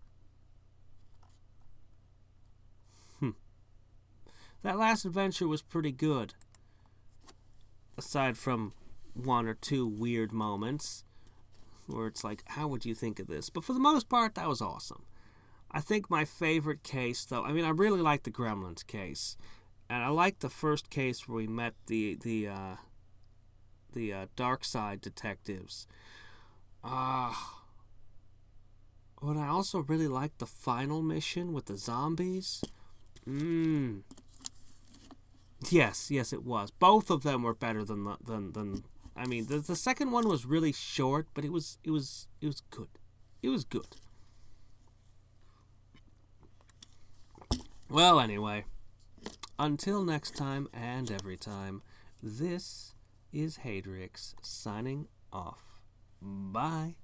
That last adventure was pretty good. Aside from one or two weird moments where it's like, how would you think of this? But for the most part, that was awesome. I think my favorite case, though, I mean, I really like the Gremlins case. And I like the first case where we met the Darkside Detectives. But I also really like the final mission with the zombies. Yes, it was. Both of them were better than I mean, the second one was really short, but it was good. It was good. Well, anyway, until next time and every time, this is Hadriex signing off. Bye.